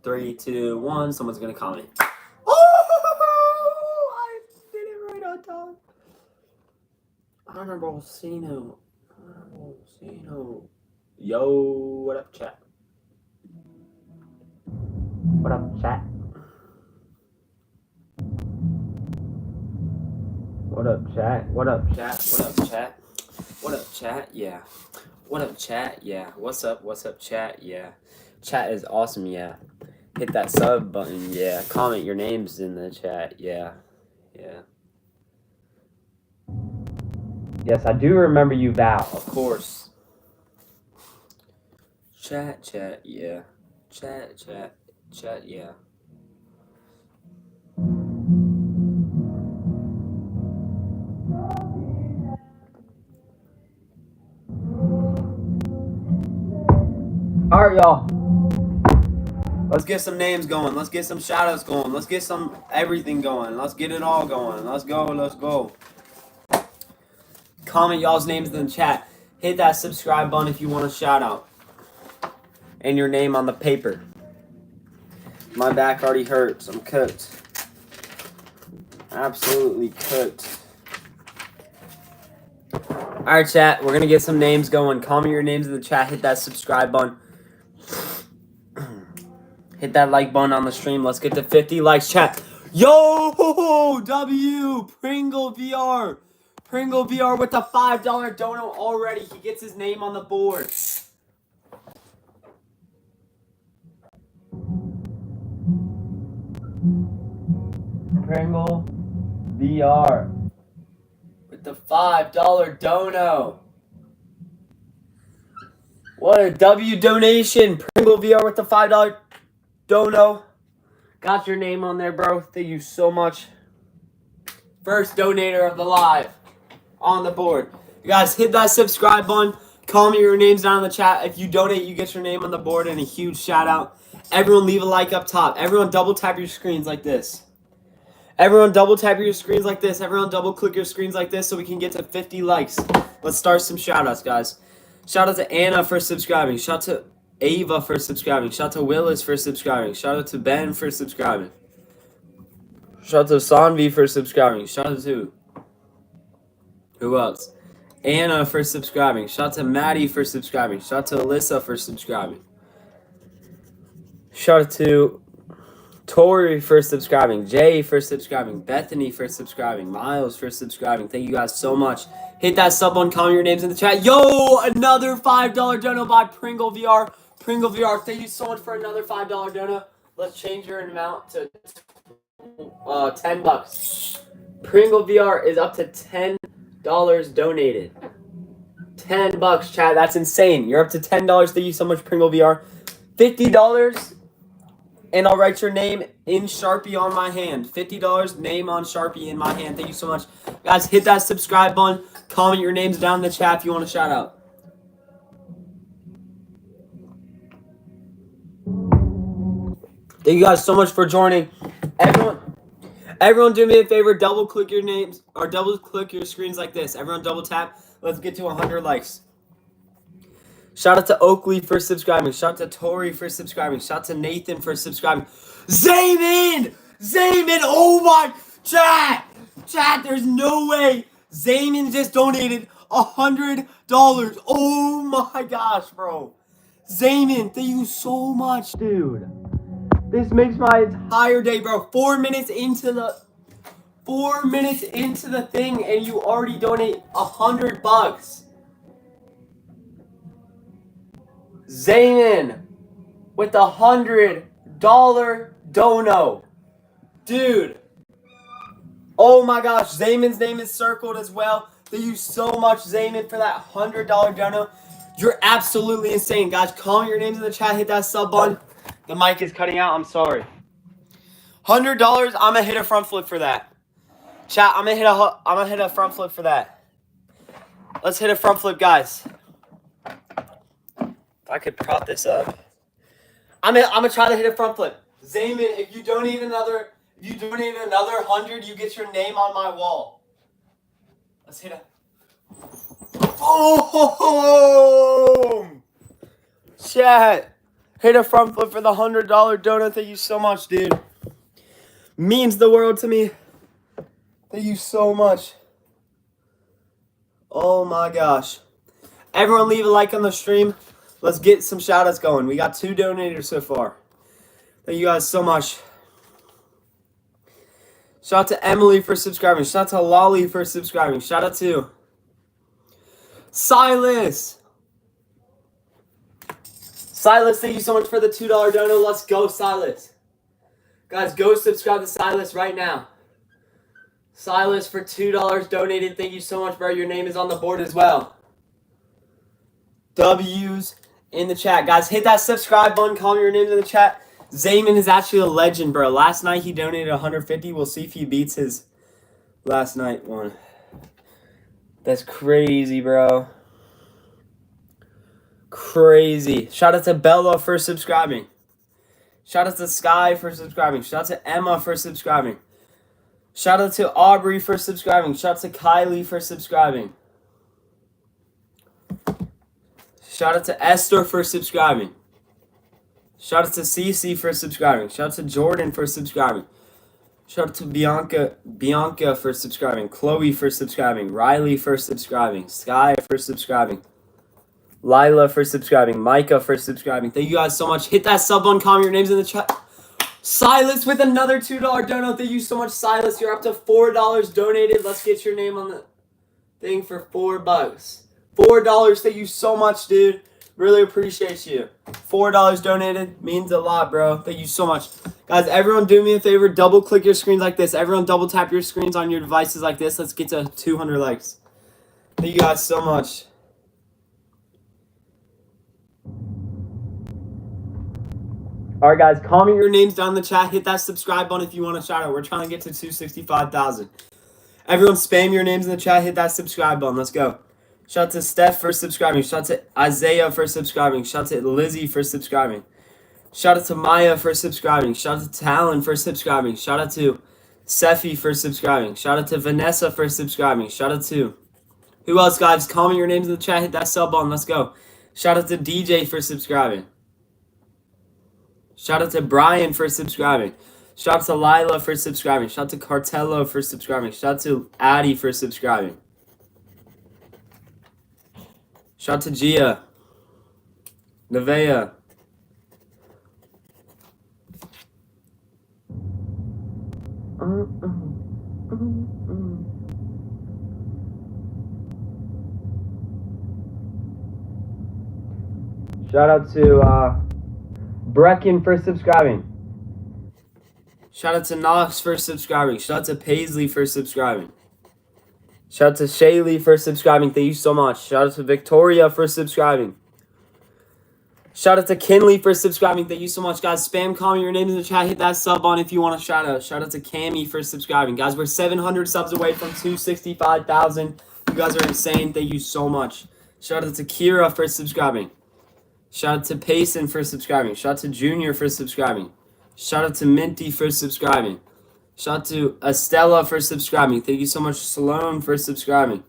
Three, two, one. Someone's gonna call me. Oh, I did it right on time. Honorable Sino. Yo, what up, chat? What up, chat? What up, chat? What up, chat? What up, chat? What up, chat? Yeah. What up, chat? Yeah. What's up? What's up, chat? Yeah. Chat is awesome, yeah. Hit that sub button, yeah. Comment your names in the chat, yeah. Yeah. Yes, I do remember you, Val, of course. Chat, yeah. Chat, yeah. Alright, y'all. Let's get some names going. Let's get some shout-outs going. Let's get some everything going. Let's get it all going. Let's go, let's go. Comment y'all's names in the chat. Hit that subscribe button if you want a shout-out. And your name on the paper. My back already hurts. I'm cooked. Absolutely cooked. Alright, chat. We're going to get some names going. Comment your names in the chat. Hit that subscribe button. Hit that like button on the stream. Let's get to 50 likes, chat. Yo, W, Pringle VR. Pringle VR with the $5 dono already. He gets his name on the board. Pringle VR with the $5 dono. What a W donation. Pringle VR with the $5 dono. Got your name on there, bro. Thank you so much. First donator of the live on the board. You guys hit that subscribe button. Comment your names down in the chat. If you donate, you get your name on the board and a huge shout out. Everyone leave a like up top. Everyone double tap your screens like this. Everyone double tap your screens like this. Everyone double click your screens like this so we can get to 50 likes. Let's start some shout outs, guys. Shout out to Anna for subscribing. Shout out to Ava for subscribing. Shout out to Willis for subscribing. Shout out to Ben for subscribing. Shout out to Sanvi for subscribing. Shout out to who else? Anna for subscribing. Shout out to Maddie for subscribing. Shout out to Alyssa for subscribing. Shout out to Tori for subscribing. Jay for subscribing. Bethany for subscribing. Miles for subscribing. Thank you guys so much. Hit that sub button. Comment your names in the chat. Yo, another $5 dono by Pringle VR. Pringle VR, thank you so much for another $5 dono. Let's change your amount to $10. Pringle VR is up to $10 donated. $10, chat. That's insane. You're up to $10. Thank you so much, Pringle VR. $50, and I'll write your name in Sharpie on my hand. $50, name on Sharpie in my hand. Thank you so much. Guys, hit that subscribe button. Comment your names down in the chat if you want a shout out. Thank you guys so much for joining. Everyone do me a favor, double click your names or double click your screens like this. Everyone double tap. Let's get to 100 likes. Shout out to Oakley for subscribing. Shout out to Tori for subscribing. Shout out to Nathan for subscribing. Zayman! Oh my, chat, there's no way. Zayman just donated $100. Oh my gosh, bro. Zayman, thank you so much, dude. This makes my entire day, bro. 4 minutes into the thing, and you already donate $100. Zayman with the $100 dono, dude. Oh my gosh, Zayman's name is circled as well. Thank you so much, Zayman, for that $100 dono. You're absolutely insane, guys. Comment your names in the chat. Hit that sub button. The mic is cutting out. I'm sorry. $100. I'm gonna hit a front flip for that. Chat. I'm gonna hit a front flip for that. Let's hit a front flip, guys. If I could prop this up. I'm gonna try to hit a front flip. Zayman, if you donate another 100, you get your name on my wall. Let's hit a. Oh! Chat. Hit a front flip for the $100 donut. Thank you so much, dude. Means the world to me. Thank you so much. Oh my gosh. Everyone leave a like on the stream. Let's get some shout outs going. We got 2 donators so far. Thank you guys so much. Shout out to Emily for subscribing. Shout out to Lolly for subscribing. Shout out to Silas. Silas, thank you so much for the $2 dono. Let's go, Silas. Guys, go subscribe to Silas right now. Silas for $2 donated. Thank you so much, bro. Your name is on the board as well. W's in the chat. Guys, hit that subscribe button. Comment your names in the chat. Zayman is actually a legend, bro. Last night he donated 150. We'll see if he beats his last night one. That's crazy, bro. Crazy. Shout out to Bella for subscribing. Shout out to Sky for subscribing. Shout out to Emma for subscribing. Shout out to Aubrey for subscribing. Shout out to Kylie for subscribing. Shout out to Esther for subscribing. Shout out to Cece for subscribing. Shout out to Jordan for subscribing. Shout out to Bianca for subscribing. Chloe for subscribing. Riley for subscribing. Sky for subscribing. Lila for subscribing. Micah for subscribing. Thank you guys so much. Hit that sub button. Comment your names in the chat. Silas with another $2 dono. Thank you so much, Silas. You're up to $4 donated. Let's get your name on the thing for $4. $4. Thank you so much, dude. Really appreciate you. $4 donated means a lot, bro. Thank you so much. Guys, everyone do me a favor. Double click your screens like this. Everyone double tap your screens on your devices like this. Let's get to 200 likes. Thank you guys so much. Alright, guys, comment your names down in the chat. Hit that subscribe button if you want a shout out. We're trying to get to 265,000. Everyone spam your names in the chat. Hit that subscribe button. Let's go. Shout out to Steph for subscribing. Shout out to Isaiah for subscribing. Shout out to Lizzie for subscribing. Shout out to Maya for subscribing. Shout out to Talon for subscribing. Shout out to Sephi for subscribing. Shout out to Vanessa for subscribing. Shout out to... Who else, guys? Comment your names in the chat. Hit that sub button. Let's go. Shout out to DJ for subscribing. Shout out to Brian for subscribing. Shout out to Lila for subscribing. Shout out to Cartello for subscribing. Shout out to Addie for subscribing. Shout out to Gia. Nevea. Shout out to Brecken for subscribing. Shout out to Knox for subscribing. Shout out to Paisley for subscribing. Shout out to Shaylee for subscribing. Thank you so much. Shout out to Victoria for subscribing. Shout out to Kinley for subscribing. Thank you so much, guys. Spam comment your names in the chat. Hit that sub on if you want a shout out. Shout out to Cammy for subscribing. Guys, we're 700 subs away from 265,000. You guys are insane. Thank you so much. Shout out to Kira for subscribing. Shout out to Payson for subscribing. Shout out to Junior for subscribing. Shout out to Minty for subscribing. Shout out to Estella for subscribing. Thank you so much, Sloan, for subscribing.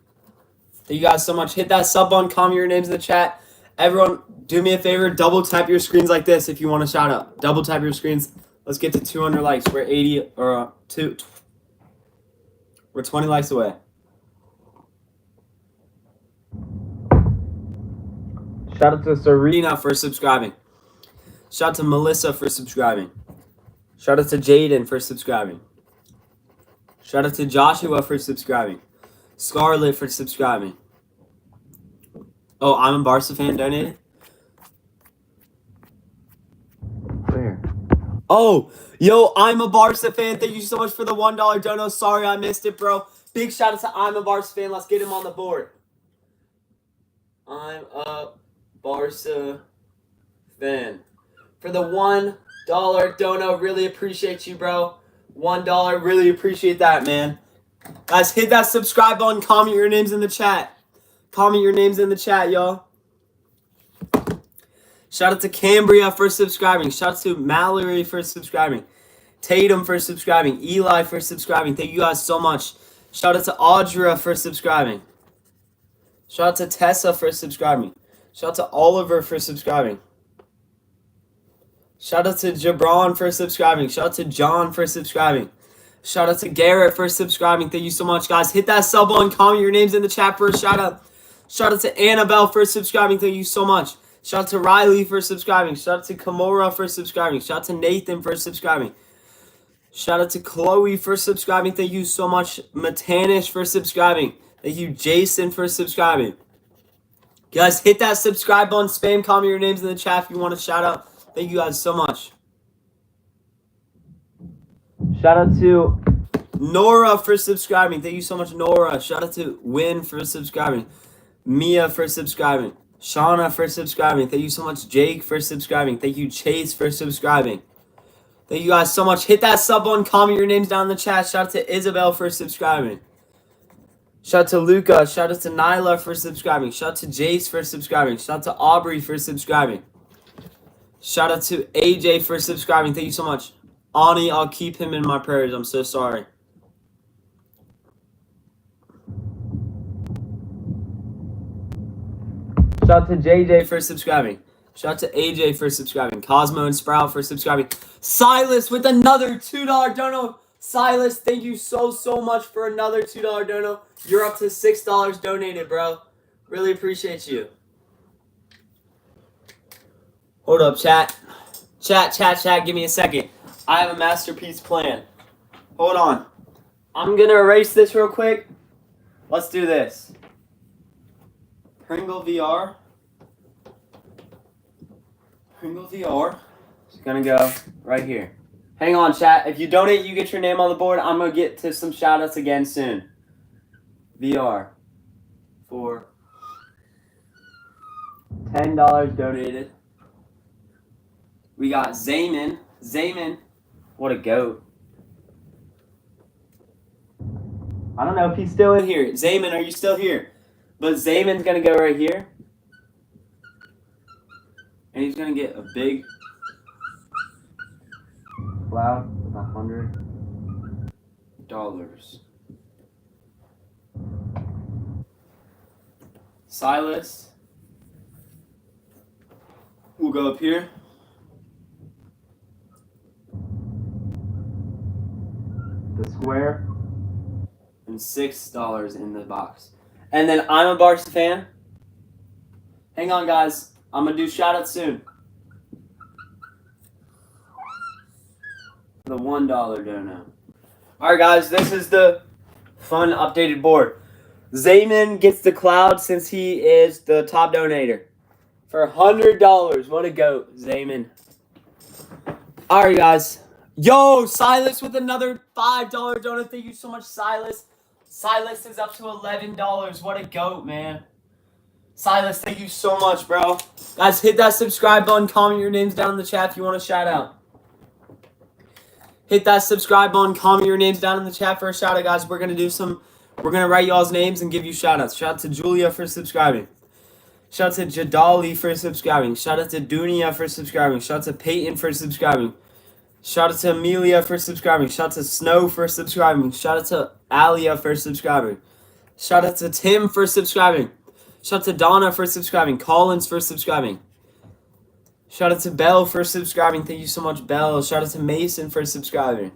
Thank you guys so much. Hit that sub button. Comment your names in the chat. Everyone, do me a favor. Double tap your screens like this if you want a shout out. Double tap your screens. Let's get to 200 likes. We're 80 or 2. We're 20 likes away. Shout out to Serena for subscribing. Shout out to Melissa for subscribing. Shout out to Jaden for subscribing. Shout out to Joshua for subscribing. Scarlett for subscribing. Oh, I'm a Barca fan donated? Where? Oh, yo, I'm a Barca fan. Thank you so much for the $1 dono. Sorry I missed it, bro. Big shout out to I'm a Barca fan. Let's get him on the board. I'm a Barca fan. For the $1 dono, really appreciate you, bro. $1, really appreciate that, man. Guys, hit that subscribe button. Comment your names in the chat. Comment your names in the chat, y'all. Shout out to Cambria for subscribing. Shout out to Mallory for subscribing. Tatum for subscribing. Eli for subscribing. Thank you guys so much. Shout out to Audra for subscribing. Shout out to Tessa for subscribing. Shout out to Oliver for subscribing. Shout out to Jabron for subscribing. Shout out to John for subscribing. Shout out to Garrett for subscribing. Thank you so much, guys. Hit that sub button. Comment your names in the chat for a shout out. Shout out to Annabelle for subscribing. Thank you so much. Shout out to Riley for subscribing. Shout out to Kimura for subscribing. Shout out to Nathan for subscribing. Shout out to Chloe for subscribing. Thank you so much. Matanish for subscribing. Thank you, Jason, for subscribing. Guys, hit that subscribe button. Spam comment your names in the chat if you want a shout out. Thank you guys so much. Shout out to Nora for subscribing. Thank you so much, Nora. Shout out to Win for subscribing. Mia for subscribing. Shauna for subscribing. Thank you so much, Jake, for subscribing. Thank you, Chase, for subscribing. Thank you guys so much. Hit that sub button. Comment your names down in the chat. Shout out to Isabel for subscribing. Shout out to Luca. Shout out to Nyla for subscribing. Shout out to Jace for subscribing. Shout out to Aubrey for subscribing. Shout out to AJ for subscribing. Thank you so much. Ani, I'll keep him in my prayers. I'm so sorry. Shout out to JJ for subscribing. Shout out to AJ for subscribing. Cosmo and Sprout for subscribing. Silas with another $2 dono. Silas, thank you so much for another $2 dono. You're up to $6 donated, bro. Really appreciate you. Hold up, chat. Chat. Give me a second. I have a masterpiece plan. Hold on. I'm going to erase this real quick. Let's do this. Pringle VR. Pringle VR is going to go right here. Hang on, chat. If you donate, you get your name on the board. I'm going to get to some shout-outs again soon. VR. For $10 donated. We got Zayman. Zayman. What a goat. I don't know if he's still in here. Zayman, are you still here? But Zayman's going to go right here. And he's going to get a big cloud with $100. Silas will go up here. The square. And $6 in the box. And then I'm a Barca fan. Hang on, guys. I'm going to do shout-outs soon. The $1 dono. Alright, guys. This is the fun updated board. Zayman gets the cloud since he is the top donator. For $100. What a goat, Zayman. Alright, guys. Yo, Silas with another $5 donut. Thank you so much, Silas. Silas is up to $11. What a goat, man. Silas, thank you so much, bro. Guys, hit that subscribe button. Comment your names down in the chat if you want a shout out. Hit that subscribe button. Comment your names down in the chat for a shout out, guys. We're going to write y'all's names and give you shout outs. Shout out to Julia for subscribing. Shout out to Jadali for subscribing. Shout out to Dunia for subscribing. Shout out to Peyton for subscribing. Shout out to Amelia for subscribing. Shout out to Snow for subscribing. Shout out to Alia for subscribing. Shout out to Tim for subscribing. Shout out to Donna for subscribing. Collins for subscribing. Shout out to Belle for subscribing. Thank you so much, Belle. Shout out to Mason for subscribing.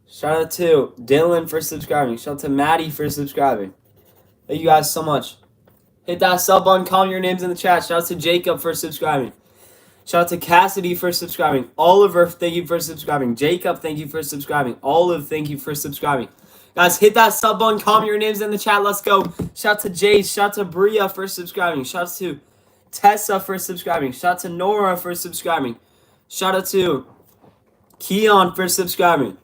Shout out to Dylan for subscribing. Shout out to Maddie for subscribing. Thank you guys so much. Hit that sub button. Comment your names in the chat. Shout out to Jacob for subscribing. Shout out to Cassidy for subscribing. Oliver, thank you for subscribing. Jacob, thank you for subscribing. Olive, thank you for subscribing. Guys, hit that sub button. Comment your names in the chat. Let's go. Shout out to Jace. Shout out to Bria for subscribing. Shout out to Tessa for subscribing. Shout out to Nora for subscribing. Shout out to Keon for subscribing.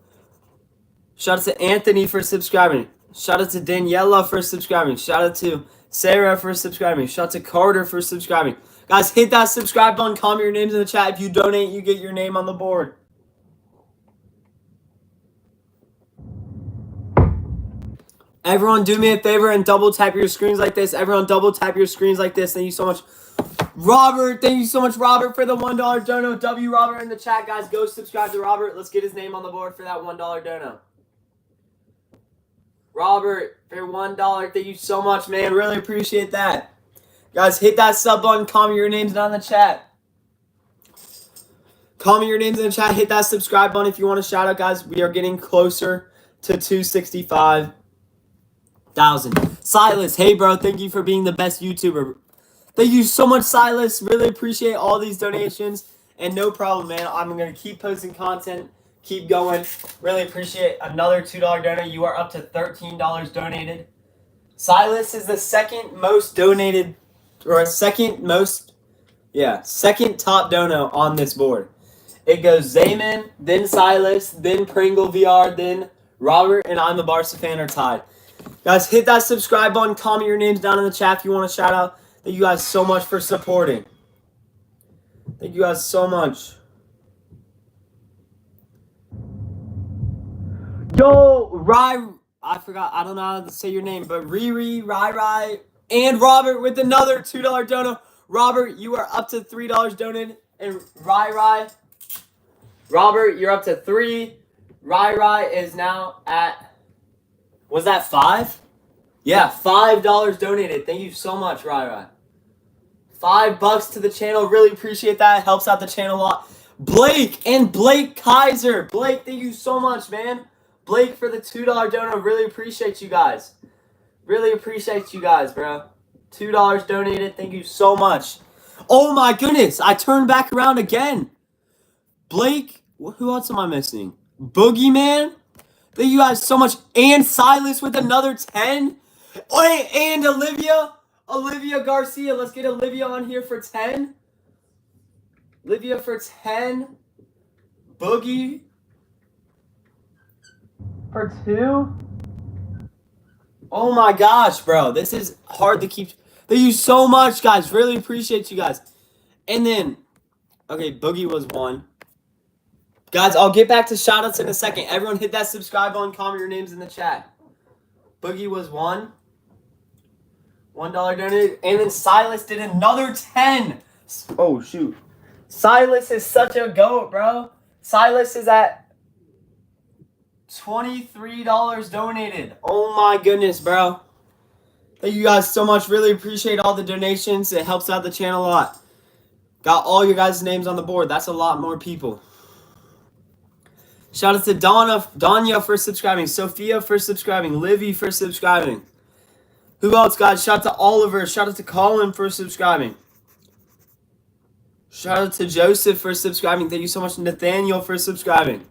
Shout out to Anthony for subscribing. Shout out to Daniela for subscribing. Shout out to Sarah for subscribing. Shout out to Carter for subscribing. Guys, hit that subscribe button. Comment your names in the chat. If you donate, you get your name on the board. Everyone do me a favor and double tap your screens like this. Everyone double tap your screens like this. Thank you so much. Robert, thank you so much, Robert, for the $1 dono. W Robert in the chat, guys. Go subscribe to Robert. Let's get his name on the board for that $1 dono. Robert, for $1, thank you so much, man. Really appreciate that. Guys, hit that sub button. Comment your names down in the chat. Comment your names in the chat. Hit that subscribe button if you want a shout out, guys. We are getting closer to 265,000. Silas, hey, bro. Thank you for being the best YouTuber. Thank you so much, Silas. Really appreciate all these donations. And no problem, man. I'm going to keep posting content. Keep going. Really appreciate another $2 donor. You are up to $13 donated. Silas is the second most donated, or second top dono on this board. It goes Zayman, then Silas, then Pringle VR, then Robert, and I'm the Barca fan are tied. Guys, hit that subscribe button. Comment your names down in the chat if you want a shout out. Thank you guys so much for supporting. Thank you guys so much. Yo, I forgot. I don't know how to say your name, but Riri, Rai, and Robert with another $2 dono. Robert, you are up to $3 donated. And Robert, you're up to 3. Rai is now at, was that 5? Yeah, $5 donated. Thank you so much, Rai. $5 to the channel. Really appreciate that. It helps out the channel a lot. Blake Kaiser. Blake, thank you so much, man. Blake for the $2 donor. Really appreciate you guys. Really appreciate you guys, bro. $2 donated. Thank you so much. Oh my goodness. I turned back around again. Blake. Who else am I missing? Boogeyman. Thank you guys so much. And Silas with another 10. Oh, and Olivia Garcia. Let's get Olivia on here for 10. Olivia for 10. Boogie for 2. Oh my gosh, bro. This is hard to keep. Thank you so much, guys. Really appreciate you guys. And then, okay, Boogie was 1. Guys, I'll get back to shoutouts in a second. Everyone hit that subscribe button. Comment your names in the chat. Boogie was 1. $1 donated. And then Silas did another 10. Oh, shoot. Silas is such a goat, bro. Silas is at $23 donated. Oh, my goodness, bro. Thank you guys so much. Really appreciate all the donations. It helps out the channel a lot. Got all your guys' names on the board. That's a lot more people. Shout out to Danya for subscribing. Sophia for subscribing. Livy for subscribing. Who else, guys? Shout out to Oliver. Shout out to Colin for subscribing. Shout out to Joseph for subscribing. Thank you so much. Nathaniel for subscribing.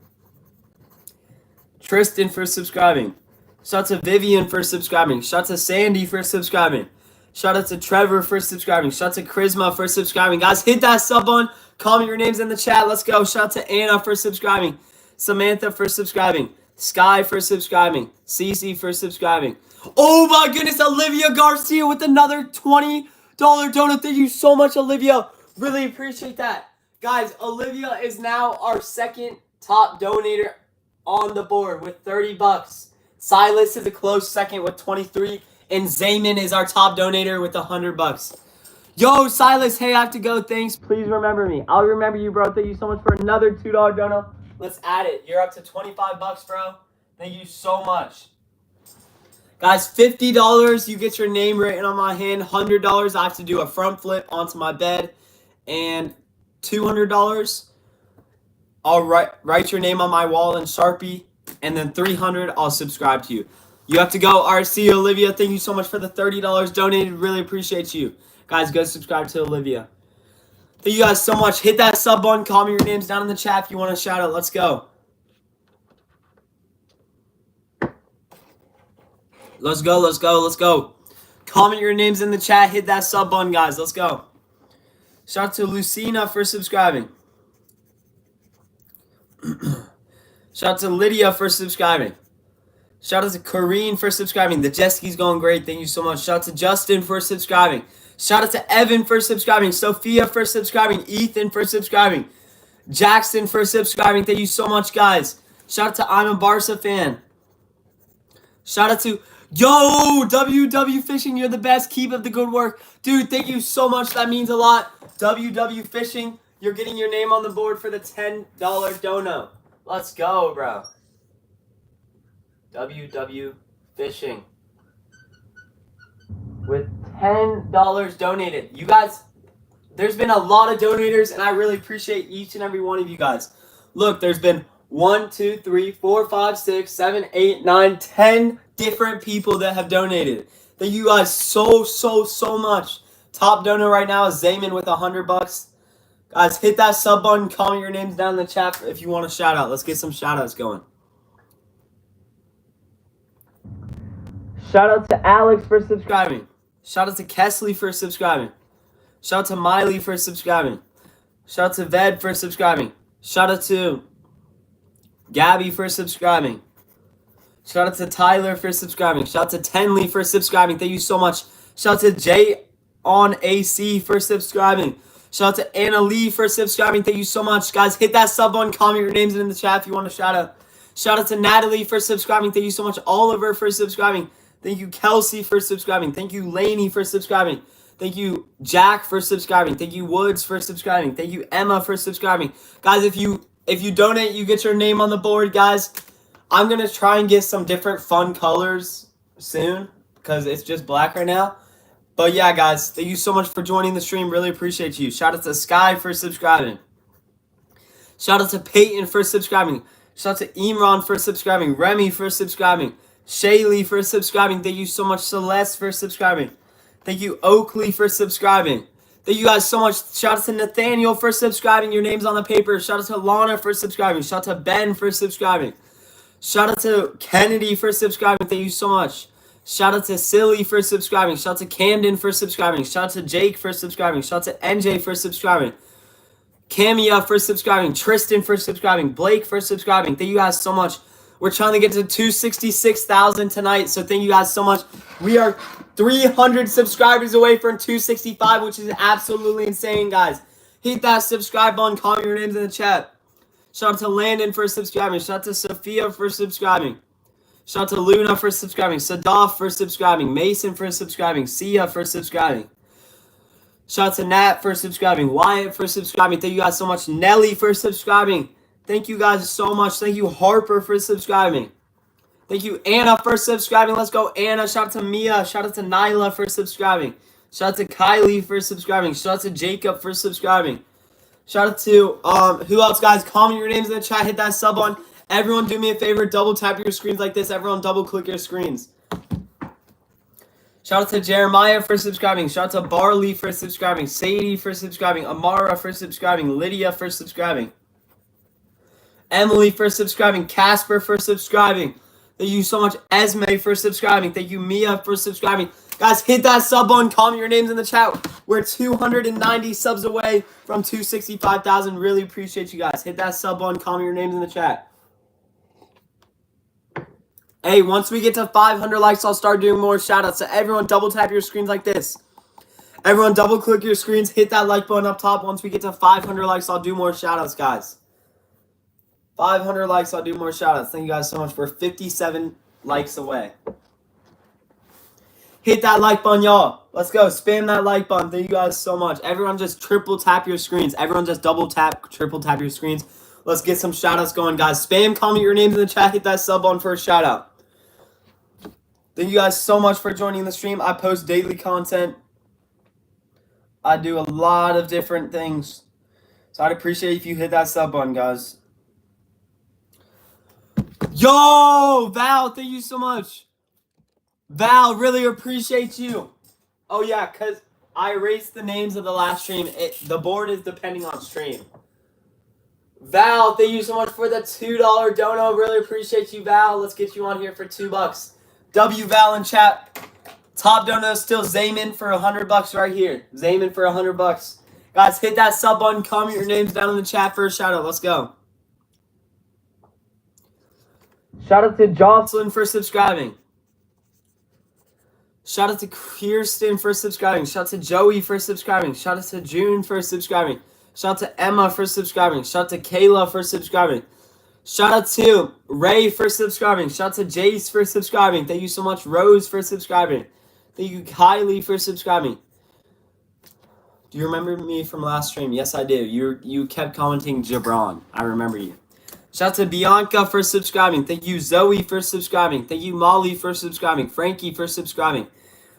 Tristan for subscribing. Shout out to Vivian for subscribing. Shout out to Sandy for subscribing. Shout out to Trevor for subscribing. Shout out to Charisma for subscribing. Guys, hit that sub button. Comment your names in the chat. Let's go. Shout out to Anna for subscribing. Samantha for subscribing. Sky for subscribing. Cece for subscribing. Oh my goodness, Olivia Garcia with another $20 donut. Thank you so much, Olivia. Really appreciate that. Guys, Olivia is now our second top donator on the board with $30. Silas is a close second with 23. And Zayman is our top donator with $100. Yo, Silas, hey, I have to go. Thanks. Please remember me. I'll remember you, bro. Thank you so much for another $2 donut. Let's add it. You're up to $25, bro. Thank you so much. Guys, $50, you get your name written on my hand. $100, I have to do a front flip onto my bed. And $200, I'll write your name on my wall in Sharpie. And then $300, I'll subscribe to you. You have to go. All right, see you, Olivia. Thank you so much for the $30 donated. Really appreciate you. Guys, go subscribe to Olivia. Thank you guys so much. Hit that sub button. Comment your names down in the chat if you want a shout out. Let's go. Let's go, let's go, let's go. Comment your names in the chat. Hit that sub button, guys. Let's go. Shout out to Lucina for subscribing. Shout out to Lydia for subscribing. Shout out to Corrine for subscribing. The jet ski's going great. Thank you so much. Shout out to Justin for subscribing. Shout out to Evan for subscribing. Sophia for subscribing. Ethan for subscribing. Jackson for subscribing. Thank you so much, guys. Shout out to I'm a Barca fan. Shout out to Yo, WW Fishing, you're the best. Keep up the good work. Dude, thank you so much. That means a lot. WW Fishing, you're getting your name on the board for the $10 dono. Let's go, bro. WW Fishing. With $10 donated. You guys, there's been a lot of donators, and I really appreciate each and every one of you guys. Look, there's been 1, 2, 3, 4, 5, 6, 7, 8, 9, 10 different people that have donated. Thank you guys so much. Top donor right now is Zayman with $100. Guys, hit that sub button. Comment your names down in the chat if you want a shout out. Let's get some shout outs going. Shout out to Alex for subscribing. Shout out to Kesley for subscribing. Shout out to Miley for subscribing. Shout out to Ved for subscribing. Shout out to Gabby for subscribing. Shout out to Tyler for subscribing. Shout out to Tenley for subscribing. Thank you so much. Shout out to Jay on AC for subscribing. Shout out to Anna Lee for subscribing. Thank you so much. Guys, hit that sub button. Comment your names in the chat if you want a shout out. Shout out to Natalie for subscribing. Thank you so much. Oliver for subscribing. Thank you, Kelsey, for subscribing. Thank you, Laney, for subscribing. Thank you, Jack, for subscribing. Thank you, Woods, for subscribing. Thank you, Emma, for subscribing. Guys, if you donate, you get your name on the board, guys. I'm going to try and get some different fun colors soon because it's just black right now. But yeah, guys, thank you so much for joining the stream. Really appreciate you. Shout out to Sky for subscribing. Shout out to Peyton for subscribing. Shout out to Imran for subscribing. Remy for subscribing. Shaylee for subscribing. Thank you so much. Celeste for subscribing. Thank you, Oakley, for subscribing. Thank you guys so much. Shout out to Nathaniel for subscribing. Your name's on the paper. Shout out to Lana for subscribing. Shout out to Ben for subscribing. Shout out to Kennedy for subscribing. Thank you so much. Shout out to Silly for subscribing. Shout out to Camden for subscribing. Shout out to Jake for subscribing. Shout out to NJ for subscribing. Camia for subscribing. Tristan for subscribing. Blake for subscribing. Thank you guys so much. We're trying to get to 266,000 tonight, so thank you guys so much. We are 300 subscribers away from 265, which is absolutely insane, guys. Hit that subscribe button. Comment your names in the chat. Shout out to Landon for subscribing. Shout out to Sophia for subscribing. Shout out to Luna for subscribing. Sadaf for subscribing. Mason for subscribing. Sia for subscribing. Shout out to Nat for subscribing. Wyatt for subscribing. Thank you guys so much. Nelly for subscribing. Thank you guys so much. Thank you, Harper, for subscribing. Thank you, Anna, for subscribing. Let's go, Anna. Shout out to Mia. Shout out to Nyla for subscribing. Shout out to Kylie for subscribing. Shout out to Jacob for subscribing. Shout out to, who else, guys? Comment your names in the chat. Hit that sub on. Everyone, do me a favor. Double tap your screens like this. Everyone, double click your screens. Shout out to Jeremiah for subscribing. Shout out to Barley for subscribing. Sadie for subscribing. Amara for subscribing. Lydia for subscribing. Emily for subscribing. Casper for subscribing. Thank you so much. Esme for subscribing. Thank you, Mia, for subscribing. Guys, hit that sub button. Comment your names in the chat. We're 290 subs away from 265,000. Really appreciate you guys. Hit that sub button. Comment your names in the chat. Hey, once we get to 500 likes, I'll start doing more shout outs. So everyone, double tap your screens like this. Everyone, double click your screens. Hit that like button up top. Once we get to 500 likes, I'll do more shout outs, guys. 500 likes, I'll do more shout outs. Thank you guys so much. We're 57 likes away. Hit that like button, y'all. Let's go. Spam that like button. Thank you guys so much. Everyone just triple tap your screens. Everyone just double tap, triple tap your screens. Let's get some shout outs going, guys. Spam, comment your names in the chat. Hit that sub button for a shout out. Thank you guys so much for joining the stream. I post daily content. I do a lot of different things. So I'd appreciate if you hit that sub button, guys. Yo, Val, thank you so much. Val, really appreciate you. Oh, yeah, because I erased the names of the last stream. The board is depending on stream. Val, thank you so much for the $2 dono. Really appreciate you, Val. Let's get you on here for $2. W Val in chat. Top dono is still Zayman for $100 right here. Zayman for $100. Guys, hit that sub button. Comment your names down in the chat for a shout out. Let's go. Shout out to Jocelyn for subscribing. Shout out to Kirsten for subscribing. Shout out to Joey for subscribing. Shout out to June for subscribing. Shout out to Emma for subscribing. Shout out to Kayla for subscribing. Shout out to Ray for subscribing. Shout out to Jace for subscribing. Thank you so much. Rose for subscribing. Thank you, Kylie, for subscribing. Do you remember me from last stream? Yes, I do. You kept commenting Jabron. I remember you. Shout out to Bianca for subscribing. Thank you, Zoe, for subscribing. Thank you, Molly, for subscribing. Frankie for subscribing.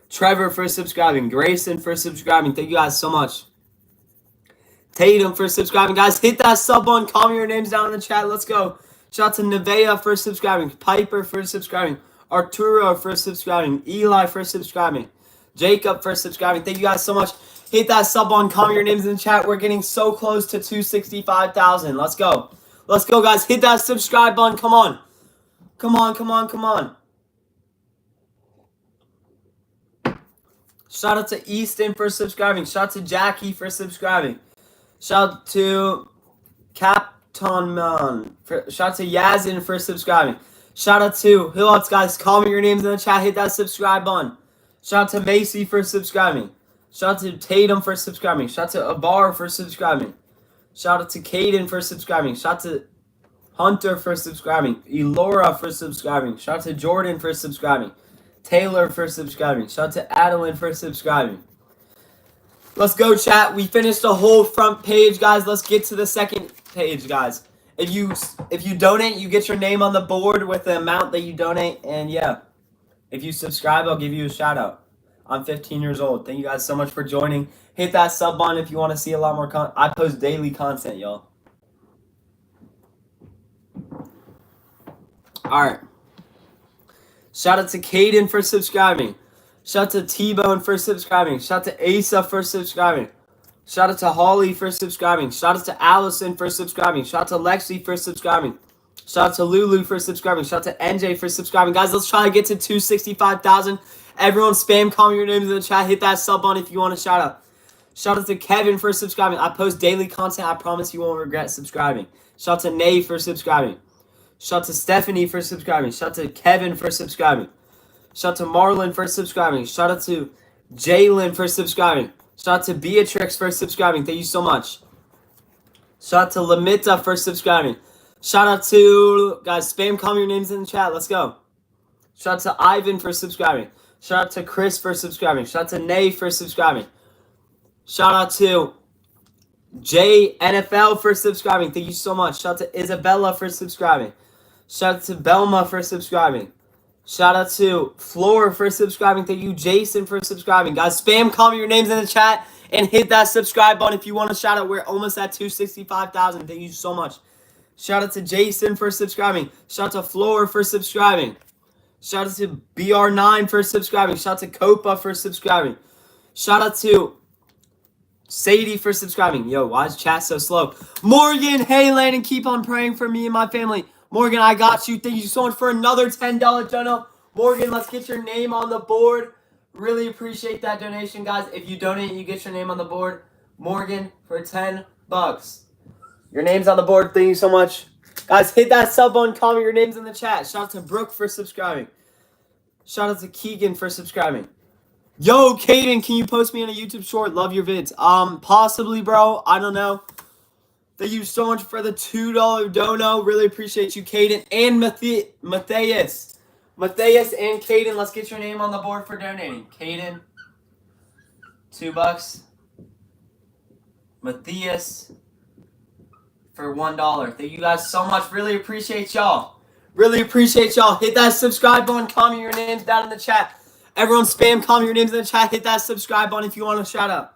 Trevor for subscribing. Grayson for subscribing. Thank you guys so much. Tatum for subscribing. Guys, hit that sub button. Comment your names down in the chat. Let's go. Shout out to Nevea for subscribing. Piper for subscribing. Arturo for subscribing. Eli for subscribing. Jacob for subscribing. Thank you guys so much. Hit that sub button. Comment your names in the chat. We're getting so close to 265,000. Let's go. Let's go, guys. Hit that subscribe button. Come on. Come on, come on, come on. Shout out to Easton for subscribing. Shout out to Jackie for subscribing. Shout out to Captain Man. Shout out to Yazin for subscribing. Shout out to who else, guys? Comment your names in the chat. Hit that subscribe button. Shout out to Macy for subscribing. Shout out to Tatum for subscribing. Shout out to Abar for subscribing. Shout out to Caden for subscribing. Shout out to Hunter for subscribing. Elora for subscribing. Shout out to Jordan for subscribing. Taylor for subscribing. Shout out to Adeline for subscribing. Let's go, chat. We finished the whole front page, guys. Let's get to the second page, guys. If you donate, you get your name on the board with the amount that you donate. And yeah, if you subscribe, I'll give you a shout out. I'm 15 years old. Thank you guys so much for joining. Hit that sub button if you want to see a lot more content. I post daily content, y'all. All right. Shout out to Caden for subscribing. Shout out to T-Bone for subscribing. Shout out to Asa for subscribing. Shout out to Holly for subscribing. Shout out to Allison for subscribing. Shout out to Lexi for subscribing. Shout out to Lulu for subscribing. Shout out to NJ for subscribing. Guys, let's try to get to 265,000. Everyone spam, comment your names in the chat. Hit that sub button if you want a shout out. Shout out to Kevin for subscribing. I post daily content. I promise you won't regret subscribing. Shout out to Nay for subscribing. Shout out to Stephanie for subscribing. Shout out to Kevin for subscribing. Shout out to Marlon for subscribing. Shout out to Jalen for subscribing. Shout out to Beatrix for subscribing. Thank you so much. Shout out to Lamita for subscribing. Shout out to, guys, spam, comment your names in the chat. Let's go. Shout out to Ivan for subscribing. Shout out to Chris for subscribing. Shout out to Nay for subscribing. Shout out to JNFL for subscribing. Thank you so much. Shout out to Isabella for subscribing. Shout out to Belma for subscribing. Shout out to Floor for subscribing. Thank you, Jason, for subscribing. Guys, spam, comment your names in the chat and hit that subscribe button if you want to shout out. We're almost at 265,000. Thank you so much. Shout out to Jason for subscribing. Shout out to Floor for subscribing. Shout out to BR9 for subscribing. Shout out to Copa for subscribing. Shout out to Sadie for subscribing. Yo, why is chat so slow? Morgan, hey, Landon, keep on praying for me and my family. Morgan, I got you. Thank you so much for another $10 dono. Morgan, let's get your name on the board. Really appreciate that donation, guys. If you donate, you get your name on the board. Morgan, for $10. Your name's on the board. Thank you so much. Guys, hit that sub button. Comment your names in the chat. Shout out to Brooke for subscribing. Shout out to Keegan for subscribing. Yo, Caden, can you post me on a YouTube short? Love your vids. Possibly, bro. I don't know. Thank you so much for the $2 dono. Really appreciate you, Caden and Matthias. Matthias and Caden, let's get your name on the board for donating. Caden, $2. Matthias for $1. Thank you guys so much. Really appreciate y'all. Really appreciate y'all. Hit that subscribe button. Comment your names down in the chat. Everyone spam, comment your names in the chat. Hit that subscribe button if you want a shout out.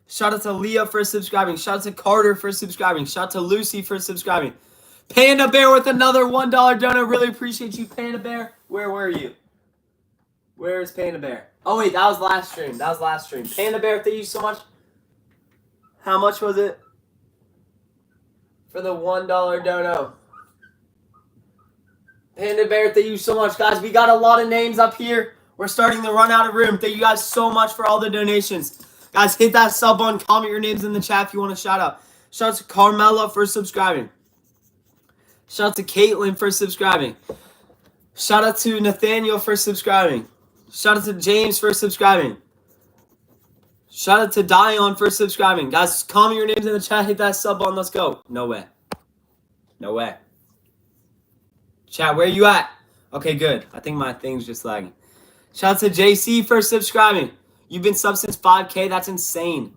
Shout out to Leah for subscribing. Shout out to Carter for subscribing. Shout out to Lucy for subscribing. Panda Bear with another $1 dono. Really appreciate you, Panda Bear. Where were you? Where is Panda Bear? Oh, wait, that was last stream. That was last stream. Panda Bear, thank you so much. How much was it for the $1 dono? Panda Bear, thank you so much, guys. We got a lot of names up here. We're starting to run out of room. Thank you guys so much for all the donations. Guys, hit that sub button. Comment your names in the chat if you want a shout out. Shout out to Carmela for subscribing. Shout out to Caitlin for subscribing. Shout out to Nathaniel for subscribing. Shout out to James for subscribing. Shout out to Dion for subscribing. Guys, comment your names in the chat. Hit that sub button. Let's go. No way. No way. Chat, where you at? Okay, good. I think my thing's just lagging. Shout out to JC for subscribing. You've been sub since 5K. That's insane.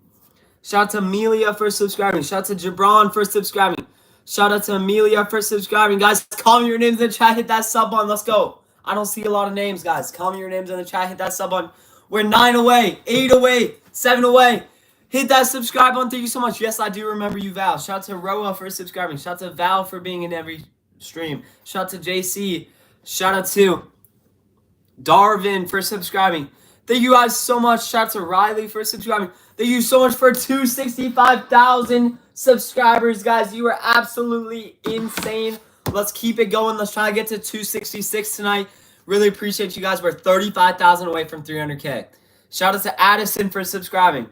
Shout out to Amelia for subscribing. Shout out to Jabron for subscribing. Shout out to Amelia for subscribing. Guys, comment your names in the chat. Hit that sub button. Let's go. I don't see a lot of names, guys. Comment your names in the chat. Hit that sub button. We're 9 away, 8 away, 7 away. Hit that subscribe button. Thank you so much. Yes, I do remember you, Val. Shout out to Roa for subscribing. Shout out to Val for being in every stream. Shout out to JC. Shout out to Darvin for subscribing. Thank you guys so much. Shout out to Riley for subscribing. Thank you so much for 265,000 subscribers, guys. You are absolutely insane. Let's keep it going. Let's try to get to 266 tonight. Really appreciate you guys. We're 35,000 away from 300K. Shout out to Addison for subscribing.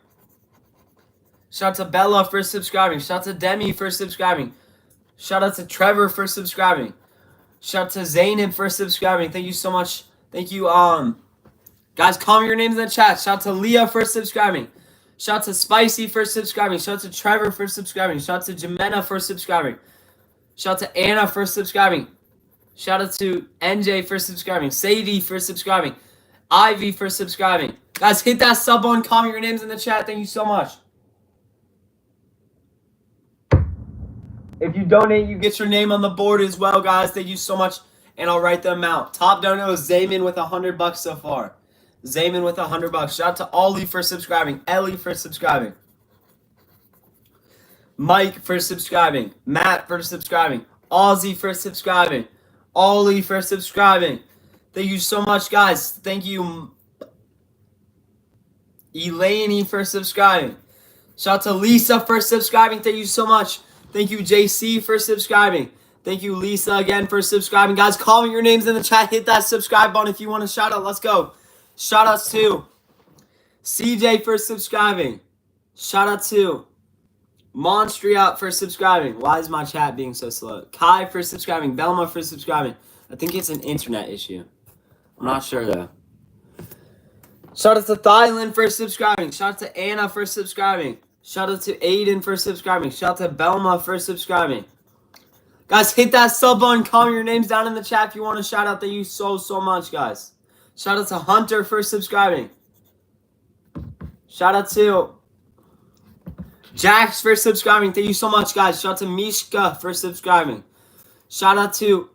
Shout out to Bella for subscribing. Shout out to Demi for subscribing. Shout out to Trevor for subscribing. Shout out to Zaynab for subscribing. Thank you so much. Thank you. Guys, comment your names in the chat. Shout out to Leah for subscribing. Shout out to Spicy for subscribing. Shout out to Trevor for subscribing. Shout out to Jimena for subscribing. Shout out to Anna for subscribing. Shout out to NJ for subscribing. Sadie for subscribing. Ivy for subscribing. Guys, hit that sub button. Comment your names in the chat. Thank you so much. If you donate, you get your name on the board as well, guys. Thank you so much. And I'll write the amount. Top donor was Zayman with $100 so far. Zayman with $100. Shout out to Ollie for subscribing. Ellie for subscribing. Mike for subscribing. Matt for subscribing. Ozzy for subscribing. Ollie for subscribing. Thank you so much, guys. Thank you, Elaine for subscribing. Shout out to Lisa for subscribing. Thank you so much. Thank you, JC, for subscribing. Thank you, Lisa, again, for subscribing. Guys, comment your names in the chat. Hit that subscribe button if you want a shout out. Let's go. Shout outs to CJ for subscribing. Shout out to Monstria for subscribing. Why is my chat being so slow? Kai for subscribing. Belma for subscribing. I think it's an internet issue. I'm not sure, though. Shout out to Thailand for subscribing. Shout out to Anna for subscribing. Shout out to Aiden for subscribing. Shout out to Belma for subscribing. Guys, hit that sub button. Comment your names down in the chat if you want a shout out. Thank you so much, guys. Shout out to Hunter for subscribing. Shout out to Jax for subscribing. Thank you so much, guys. Shout out to Mishka for subscribing. Shout out to